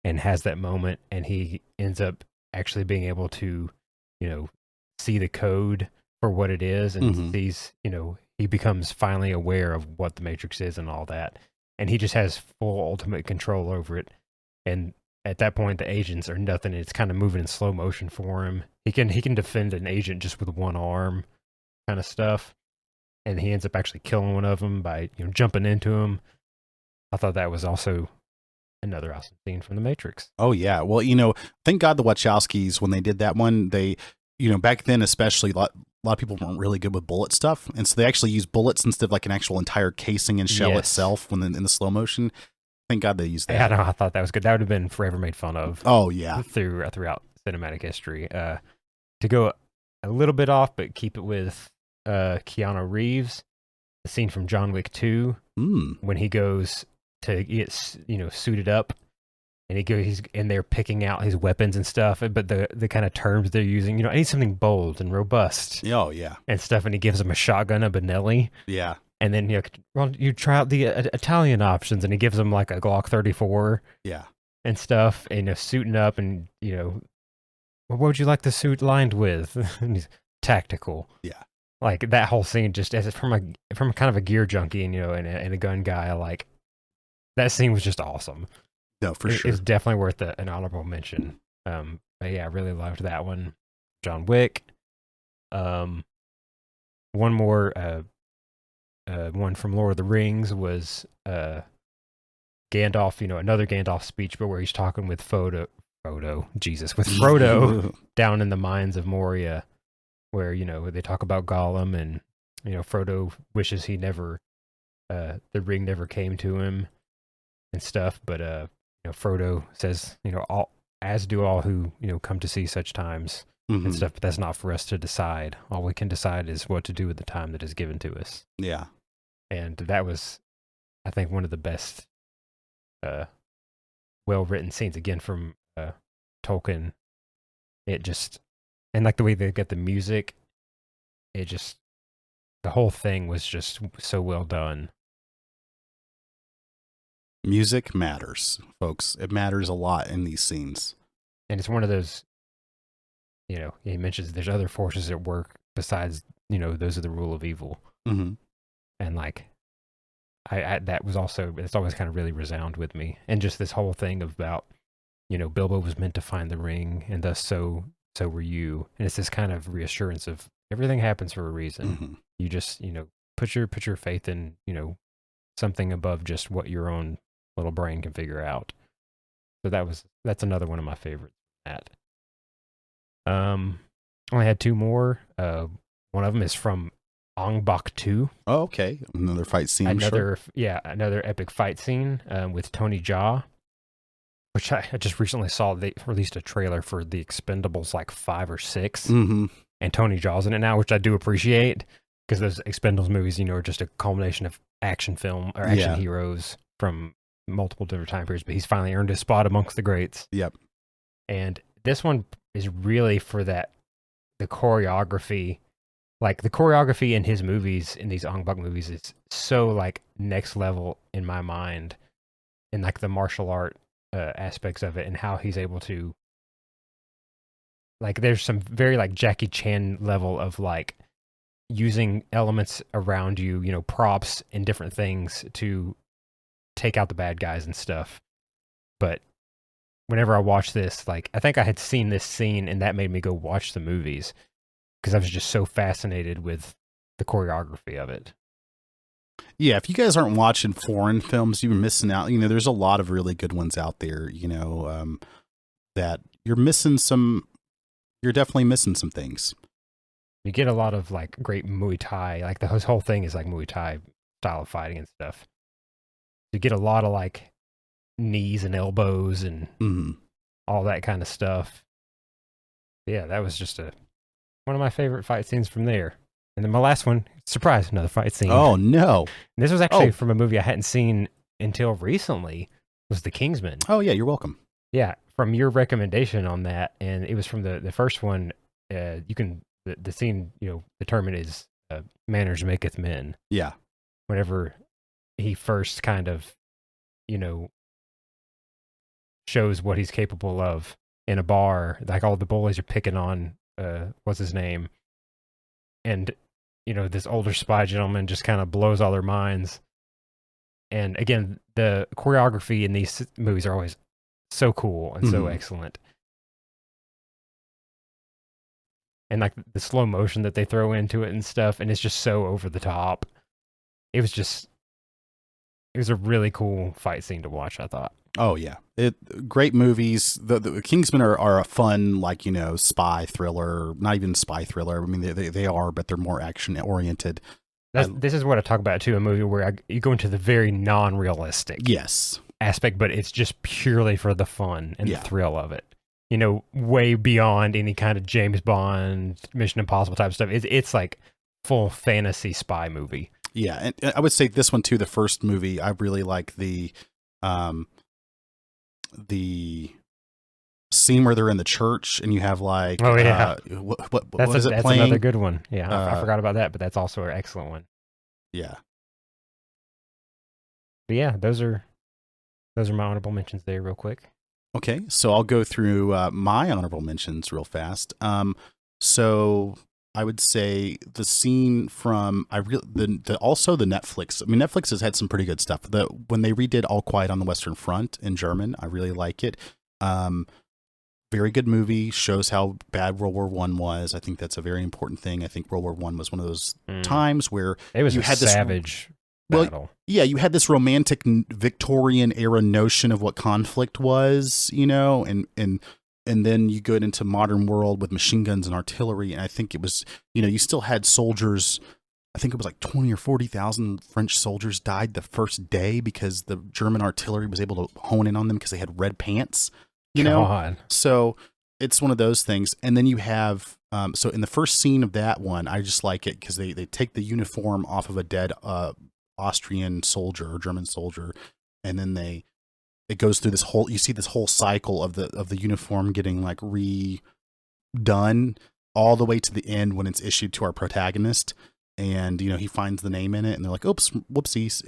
and has that moment, and he ends up actually being able to, see the code for what it is, and sees, he becomes finally aware of what the Matrix is and all that, and he just has full ultimate control over it. And at that point, the agents are nothing. It's kind of moving in slow motion for him. He can defend an agent just with one arm, kind of stuff, and he ends up actually killing one of them by jumping into him. I thought that was also another awesome scene from the Matrix. Oh yeah, well thank God the Wachowskis, when they did that one, they back then especially a lot of people weren't really good with bullet stuff, and so they actually used bullets instead of like an actual entire casing and shell itself when in the slow motion. Thank God they used that. Yeah, I thought that was good. That would have been forever made fun of. Oh yeah, throughout cinematic history. To go a little bit off, but keep it with Keanu Reeves, the scene from John Wick 2 when he goes to get suited up. And he's in there picking out his weapons and stuff, but the kind of terms they're using, I need something bold and robust. Oh yeah, and stuff. And he gives him a shotgun, a Benelli. Yeah, and then you try out the Italian options, and he gives him like a Glock 34. Yeah, and stuff, and suiting up, and what would you like the suit lined with? And he's tactical. Yeah, like that whole scene, just as from kind of a gear junkie, and and a gun guy, like that scene was just awesome. No, for sure. It's definitely worth an honorable mention. But yeah, I really loved that one. John Wick. One more one from Lord of the Rings was Gandalf, another Gandalf speech, but where he's talking with Frodo down in the mines of Moria, where, they talk about Gollum, and, Frodo wishes he never, the ring never came to him and stuff, but, Frodo says, as do all who, come to see such times and stuff, but that's not for us to decide. All we can decide is what to do with the time that is given to us. Yeah. And that was, I think, one of the best, well-written scenes, again, from Tolkien. It just, and like the way they get the music, it just, the whole thing was just so well done. Music matters, folks. It matters a lot in these scenes. And it's one of those, he mentions there's other forces at work besides, those are the rule of evil. Mm-hmm. And like, I that was also, it's always kind of really resound with me. And just this whole thing about, Bilbo was meant to find the ring, and thus so were you. And it's this kind of reassurance of everything happens for a reason. Mm-hmm. You just, put your faith in, something above just what your own little brain can figure out. So that's another one of my favorites. That only had two more. One of them is from Ong Bak 2. Oh, okay. Another fight scene. Another epic fight scene with Tony Jaa, which I just recently saw. They released a trailer for The Expendables like 5 or 6, Mm-hmm. and Tony Jaa's in it now, which I do appreciate, because those Expendables movies, are just a culmination of action film or action heroes from multiple different time periods. But he's finally earned his spot amongst the greats. Yep. And this one is really for the choreography. Like, the choreography in his movies, in these Ong Bak movies, is so like next level in my mind, in like the martial art aspects of it, and how he's able to, like, there's some very like Jackie Chan level of like using elements around you, props and different things to take out the bad guys and stuff. But whenever I watch this, like, I think I had seen this scene, and that made me go watch the movies, because I was just so fascinated with the choreography of it. Yeah, if you guys aren't watching foreign films, you're missing out. There's a lot of really good ones out there, that you're missing some. You're definitely missing some things. You get a lot of like great Muay Thai, like the whole thing is like Muay Thai style of fighting and stuff. You get a lot of like knees and elbows and all that kind of stuff. Yeah, that was just one of my favorite fight scenes from there. And then my last one, surprise, another fight scene. Oh, no. And this was actually from a movie I hadn't seen until recently, was The Kingsman. Oh, yeah, you're welcome. Yeah, from your recommendation on that, and it was from the first one. The scene, determined is manners maketh men. Yeah. Whenever he first kind of, shows what he's capable of in a bar, like all the bullies are picking on, what's his name? And, this older spy gentleman just kind of blows all their minds. And again, the choreography in these movies are always so cool and so excellent. And like the slow motion that they throw into it and stuff, and it's just so over the top. It was a really cool fight scene to watch, I thought. Oh yeah, great movies. The Kingsmen are a fun, like, spy thriller. Not even spy thriller. I mean, they are, but they're more action oriented. This is what I talk about too. A movie where you go into the very non-realistic aspect, but it's just purely for the fun and the thrill of it. Way beyond any kind of James Bond, Mission Impossible type stuff. It's like full fantasy spy movie. Yeah, and I would say this one too. The first movie, I really like the scene where they're in the church and you have like, what is it playing? That's another good one. Yeah, I forgot about that, but that's also an excellent one. Yeah. But yeah, those are my honorable mentions there, real quick. Okay, so I'll go through my honorable mentions real fast. So I would say the scene from also the Netflix. I mean, Netflix has had some pretty good stuff. When they redid All Quiet on the Western Front in German, I really like it. Very good movie. Shows how bad World War I was. I think that's a very important thing. I think World War I was one of those times where it was savage. Battle. Yeah, you had this romantic Victorian era notion of what conflict was, and then you go into modern world with machine guns and artillery, and I think it was, you still had soldiers. I think it was like 20 or 40,000 French soldiers died the first day because the German artillery was able to hone in on them because they had red pants, God. So it's one of those things. And then you have, so in the first scene of that one, I just like it because they take the uniform off of a dead Austrian soldier or German soldier, and then it goes through this whole, you see this whole cycle of the uniform getting like redone all the way to the end when it's issued to our protagonist. and he finds the name in it, and they're like, oops, whoopsies.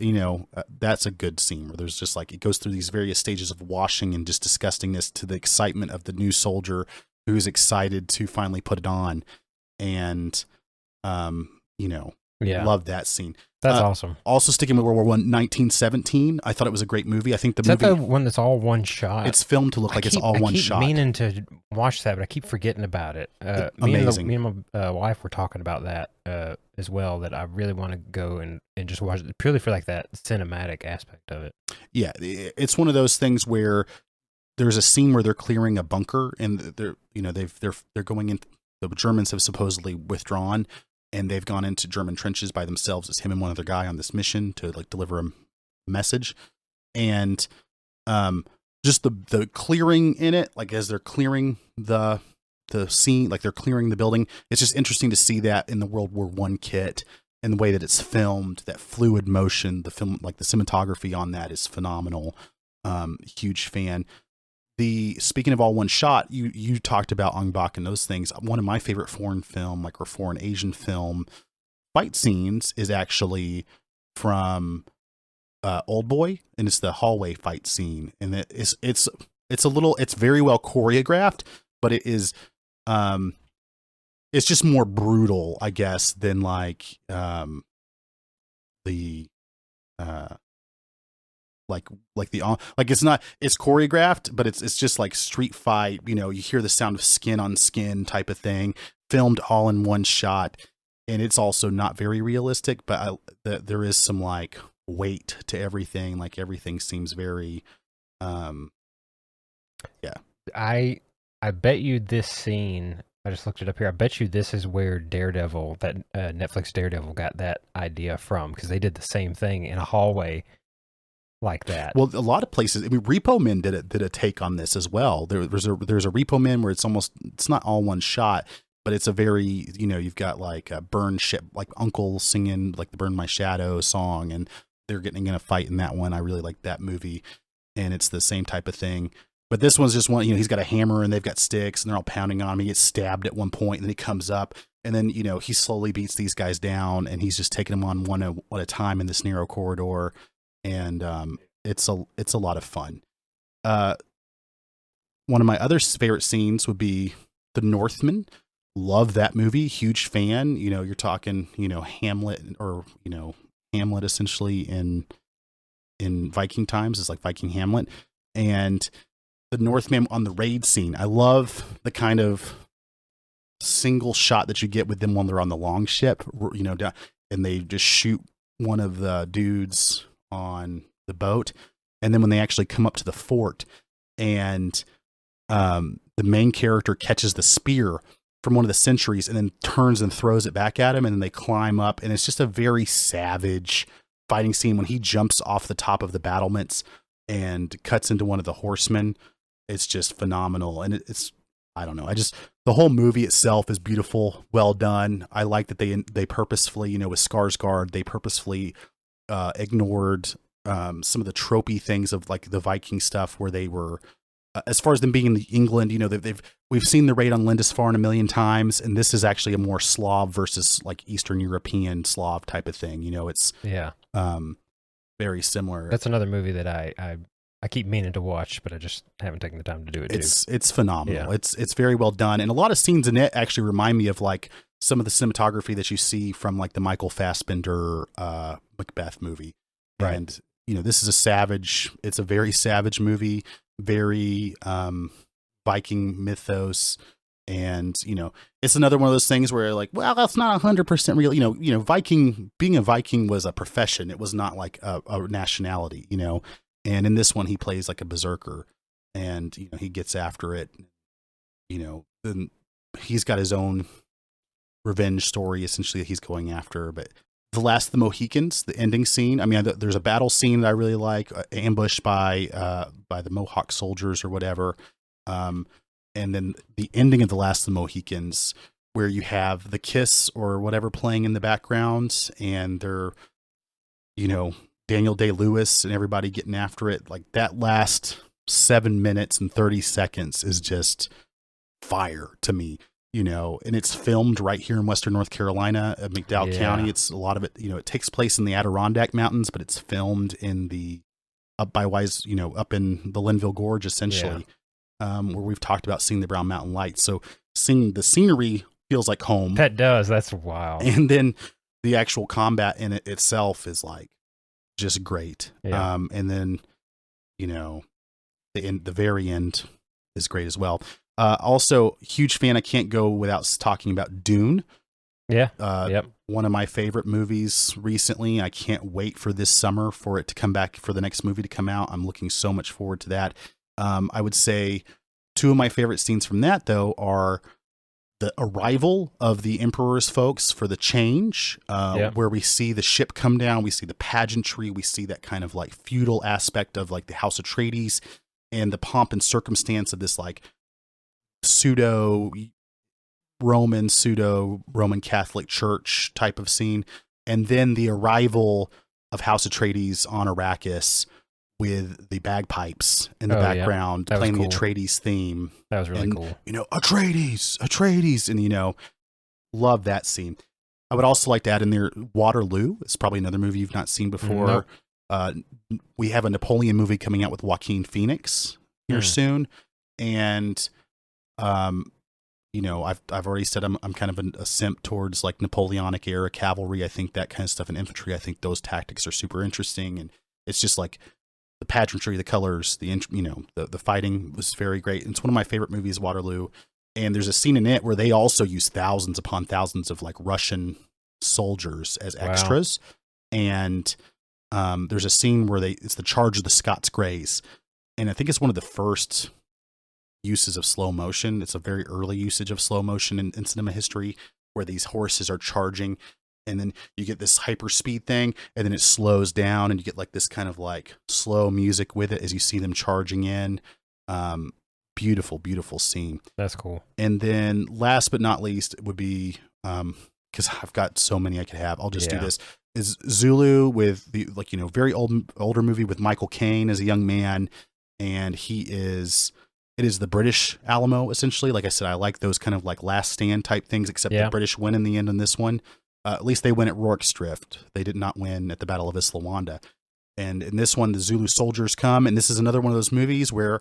That's a good scene where there's just like, it goes through these various stages of washing and just disgustingness to the excitement of the new soldier who's excited to finally put it on. And Yeah. love that scene. That's awesome. Also sticking with World War I, 1917. I thought it was a great movie. I think Is that the one that's all one shot? It's filmed to look like it's all one shot. I keep meaning to watch that, but I keep forgetting about it. Amazing. Me and my wife were talking about that as well, that I really want to go and just watch it purely for like that cinematic aspect of it. Yeah, it's one of those things where there's a scene where they're clearing a bunker, and they're going in. The Germans have supposedly withdrawn, and they've gone into German trenches by themselves. It's him and one other guy on this mission to like deliver a message. And just the clearing in it, like as they're clearing the scene, like they're clearing the building, it's just interesting to see that in the World War I kit, and the way that it's filmed, that fluid motion, the film, like the cinematography on that is phenomenal. Huge fan. Speaking of all one shot, you talked about Ong Bak and those things. One of my favorite foreign film, or foreign Asian film fight scenes is actually from Old Boy, and it's the hallway fight scene. And it's very well choreographed, but it is it's just more brutal, I guess, than like it's choreographed, but it's just like street fight. You hear the sound of skin on skin type of thing, filmed all in one shot, and it's also not very realistic. But there is some like weight to everything. Like everything seems very, yeah. I bet you this scene. I just looked it up here. I bet you this is where Daredevil, that Netflix Daredevil, got that idea from, because they did the same thing in a hallway like that. Well, a lot of places. I mean, Repo Men did a take on this as well. There's a Repo Men where it's not all one shot, but it's a very, you've got like a Burn ship, like Uncle singing like the Burn My Shadow song, and they're getting in a fight in that one. I really like that movie, and it's the same type of thing. But this one's just one. He's got a hammer and they've got sticks, and they're all pounding on him. He gets stabbed at one point, and then he comes up, and then he slowly beats these guys down, and he's just taking them on one at a time in this narrow corridor. And it's a lot of fun. One of my other favorite scenes would be The Northman. Love that movie. Huge fan. You're talking Hamlet, or Hamlet essentially in Viking times. It's like Viking Hamlet. And The Northman on the raid scene. I love the kind of single shot that you get with them when they're on the long ship, and they just shoot one of the dudes on the boat, and then when they actually come up to the fort, and the main character catches the spear from one of the sentries and then turns and throws it back at him, and then they climb up, and it's just a very savage fighting scene when he jumps off the top of the battlements and cuts into one of the horsemen. It's just phenomenal, and it's I don't know. The whole movie itself is beautiful, well done. I like that they purposefully, with Skarsgård, they purposefully ignored some of the tropey things of like the Viking stuff, where they were, as far as them being in England, we've seen the raid on Lindisfarne a million times, and this is actually a more Slav versus like Eastern European Slav type of thing. It's very similar. That's another movie that I keep meaning to watch, but I just haven't taken the time to do it. It's phenomenal. Yeah. It's very well done, and a lot of scenes in it actually remind me of like some of the cinematography that you see from like the Michael Fassbender Macbeth movie. Right. And this is it's a very savage movie, very Viking mythos, and it's another one of those things where like, well, that's not 100% real. Being a Viking was a profession. It was not like a nationality. And in this one, he plays like a berserker, and he gets after it. Then he's got his own revenge story essentially that he's going after. But The Last of the Mohicans, the ending scene. I mean, there's a battle scene that I really like, ambushed by the Mohawk soldiers or whatever. And then the ending of The Last of the Mohicans, where you have the Kiss or whatever playing in the background, and they're, Daniel Day-Lewis and everybody getting after it. Like that last 7 minutes and 30 seconds is just fire to me. and it's filmed right here in Western North Carolina, McDowell County. It's a lot of it, it takes place in the Adirondack Mountains, but it's filmed in the up by Wise, up in the Linville Gorge, essentially, where we've talked about seeing the Brown Mountain Lights. So seeing the scenery feels like home. That does. That's wild. And then the actual combat in it itself is like just great. Yeah. And then, the very end is great as well. Also, huge fan. I can't go without talking about Dune. Yeah. One of my favorite movies recently. I can't wait for this summer for it to come back, for the next movie to come out. I'm looking so much forward to that. I would say two of my favorite scenes from that, though, are the arrival of the Emperor's folks for the change, where we see the ship come down. We see the pageantry. We see that kind of like feudal aspect of like the House Atreides and the pomp and circumstance of this like pseudo-Roman Catholic Church type of scene. And then the arrival of House Atreides on Arrakis with the bagpipes in the background playing the Atreides theme. That was really cool. Atreides, and love that scene. I would also like to add in there Waterloo. It's probably another movie you've not seen before. Nope. We have a Napoleon movie coming out with Joaquin Phoenix here soon, and I've already said I'm kind of a simp towards like Napoleonic era cavalry. I think that kind of stuff, and infantry. I think those tactics are super interesting, and it's just like the pageantry, the colors, the fighting was very great. It's one of my favorite movies, Waterloo. And there's a scene in it where they also use thousands upon thousands of like Russian soldiers as extras. And there's a scene where it's the charge of the Scots Greys. And I think it's one of the first uses of slow motion. It's a very early usage of slow motion in cinema history, where these horses are charging, and then you get this hyper speed thing, and then it slows down, and you get like this kind of like slow music with it as you see them charging in. Beautiful, beautiful scene. That's cool. And then last but not least would be, because I've got so many I could have, I'll just do this, is Zulu, with the very older movie with Michael Caine as a young man, and it is the British Alamo, essentially. Like I said, I like those kind of like Last Stand type things, except the British win in the end on this one. At least they win at Rorke's Drift. They did not win at the Battle of Isla Wanda. And in this one, the Zulu soldiers come, and this is another one of those movies where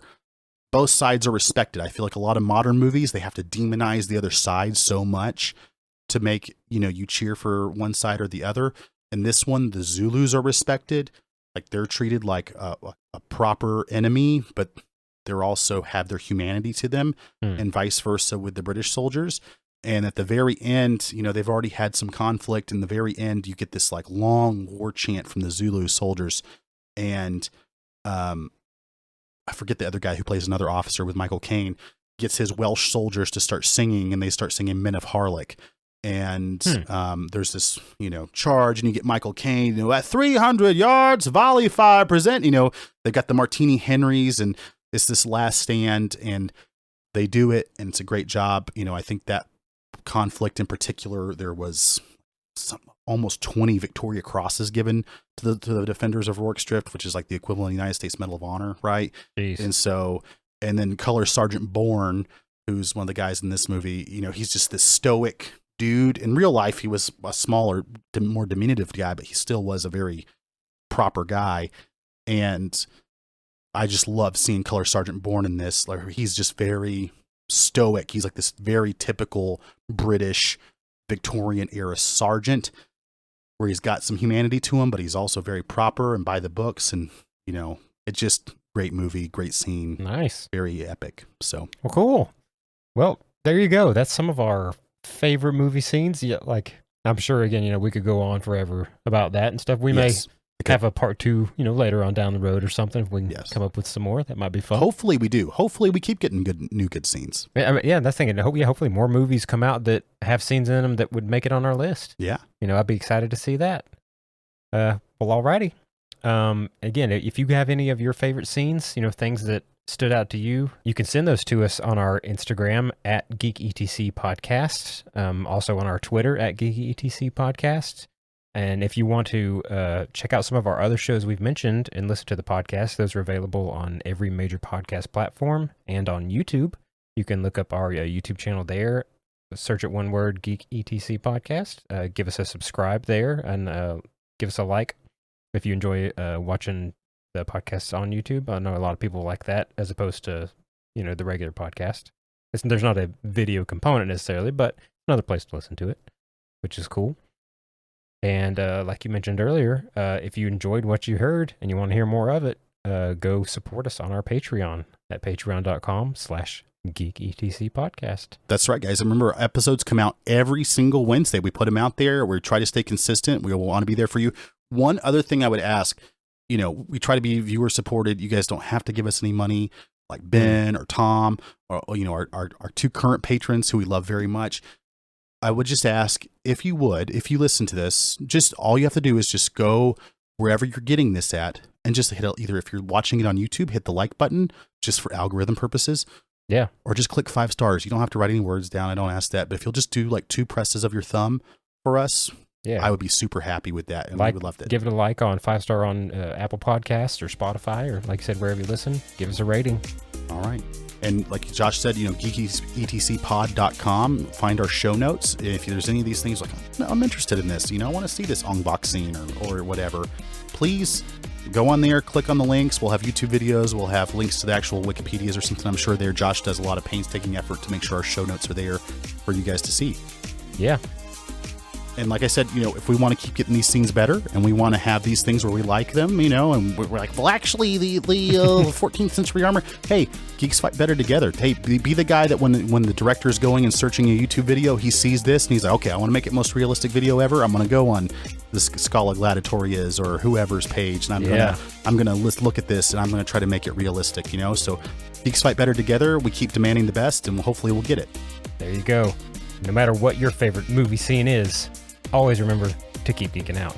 both sides are respected. I feel like a lot of modern movies, they have to demonize the other side so much to make, you cheer for one side or the other. In this one, the Zulus are respected. Like they're treated like a proper enemy, but they're also have their humanity to them, and vice versa with the British soldiers. And at the very end, they've already had some conflict. In the very end, you get this like long war chant from the Zulu soldiers. And I forget the other guy who plays another officer with Michael Caine, gets his Welsh soldiers to start singing, and they start singing Men of Harlech. And there's this, charge, and you get Michael Caine, at 300 yards, volley fire, present, they've got the Martini Henrys, and it's this last stand, and they do it, and it's a great job. I think that conflict in particular, there was almost 20 Victoria Crosses given to the defenders of Rorke's Drift, which is like the equivalent of the United States Medal of Honor, right? Jeez. And then Color Sergeant Bourne, who's one of the guys in this movie, he's just this stoic dude. In real life, he was a smaller, more diminutive guy, but he still was a very proper guy. And I just love seeing Color Sergeant Bourne in this. Like, he's just very stoic. He's like this very typical British Victorian era sergeant, where he's got some humanity to him, but he's also very proper and by the books. And, it's just great movie, great scene. Nice. Very epic. So, well, cool. Well, there you go. That's some of our favorite movie scenes. Yeah, like I'm sure again, we could go on forever about that and stuff. We may have a part 2, later on down the road or something. If we can come up with some more, that might be fun. Hopefully we do. Hopefully we keep getting good scenes. That's thinking. Hopefully more movies come out that have scenes in them that would make it on our list. Yeah. I'd be excited to see that. Well, alrighty. Again, if you have any of your favorite scenes, things that stood out to you, you can send those to us on our Instagram at GeekETC Podcast. Also on our Twitter at GeekETC Podcast. And if you want to check out some of our other shows we've mentioned and listen to the podcast, those are available on every major podcast platform and on YouTube. You can look up our YouTube channel there. search it one word, Geek ETC Podcast. Give us a subscribe there and give us a like if you enjoy watching the podcasts on YouTube. I know a lot of people like that as opposed to, the regular podcast. There's not a video component necessarily, but another place to listen to it, which is cool. And like you mentioned earlier, if you enjoyed what you heard and you want to hear more of it, go support us on our Patreon at patreon.com/GeekETC podcast. That's right, guys. Remember, episodes come out every single Wednesday. We put them out there. We try to stay consistent. We want to be there for you. One other thing I would ask, we try to be viewer supported. You guys don't have to give us any money, like Ben or Tom or, our two current patrons who we love very much. I would just ask if you listen to this, just all you have to do is just go wherever you're getting this at and just hit either, if you're watching it on YouTube, hit the like button just for algorithm purposes. Yeah. Or just click 5 stars. You don't have to write any words down. I don't ask that. But if you'll just do like 2 presses of your thumb for us, I would be super happy with that. And we would love that. Give it a like on 5-star on Apple Podcasts or Spotify, or like I said, wherever you listen, give us a rating. All right. And like Josh said, geekyetcpod.com, find our show notes. If there's any of these things like, I'm interested in this, I want to see this unboxing or whatever, please go on there, click on the links. We'll have YouTube videos. We'll have links to the actual Wikipedias or something. I'm sure there. Josh does a lot of painstaking effort to make sure our show notes are there for you guys to see. Yeah. And like I said, if we want to keep getting these things better and we want to have these things where we like them, and we're like, well, actually, the 14th century armor, hey, geeks fight better together. Hey, be the guy that when the director is going and searching a YouTube video, he sees this and he's like, okay, I want to make it most realistic video ever. I'm going to go on the Scala Gladiatoria's or whoever's page, and I'm gonna look at this and I'm going to try to make it realistic, So geeks fight better together. We keep demanding the best, and hopefully we'll get it. There you go. No matter what your favorite movie scene is, always remember to keep geeking out.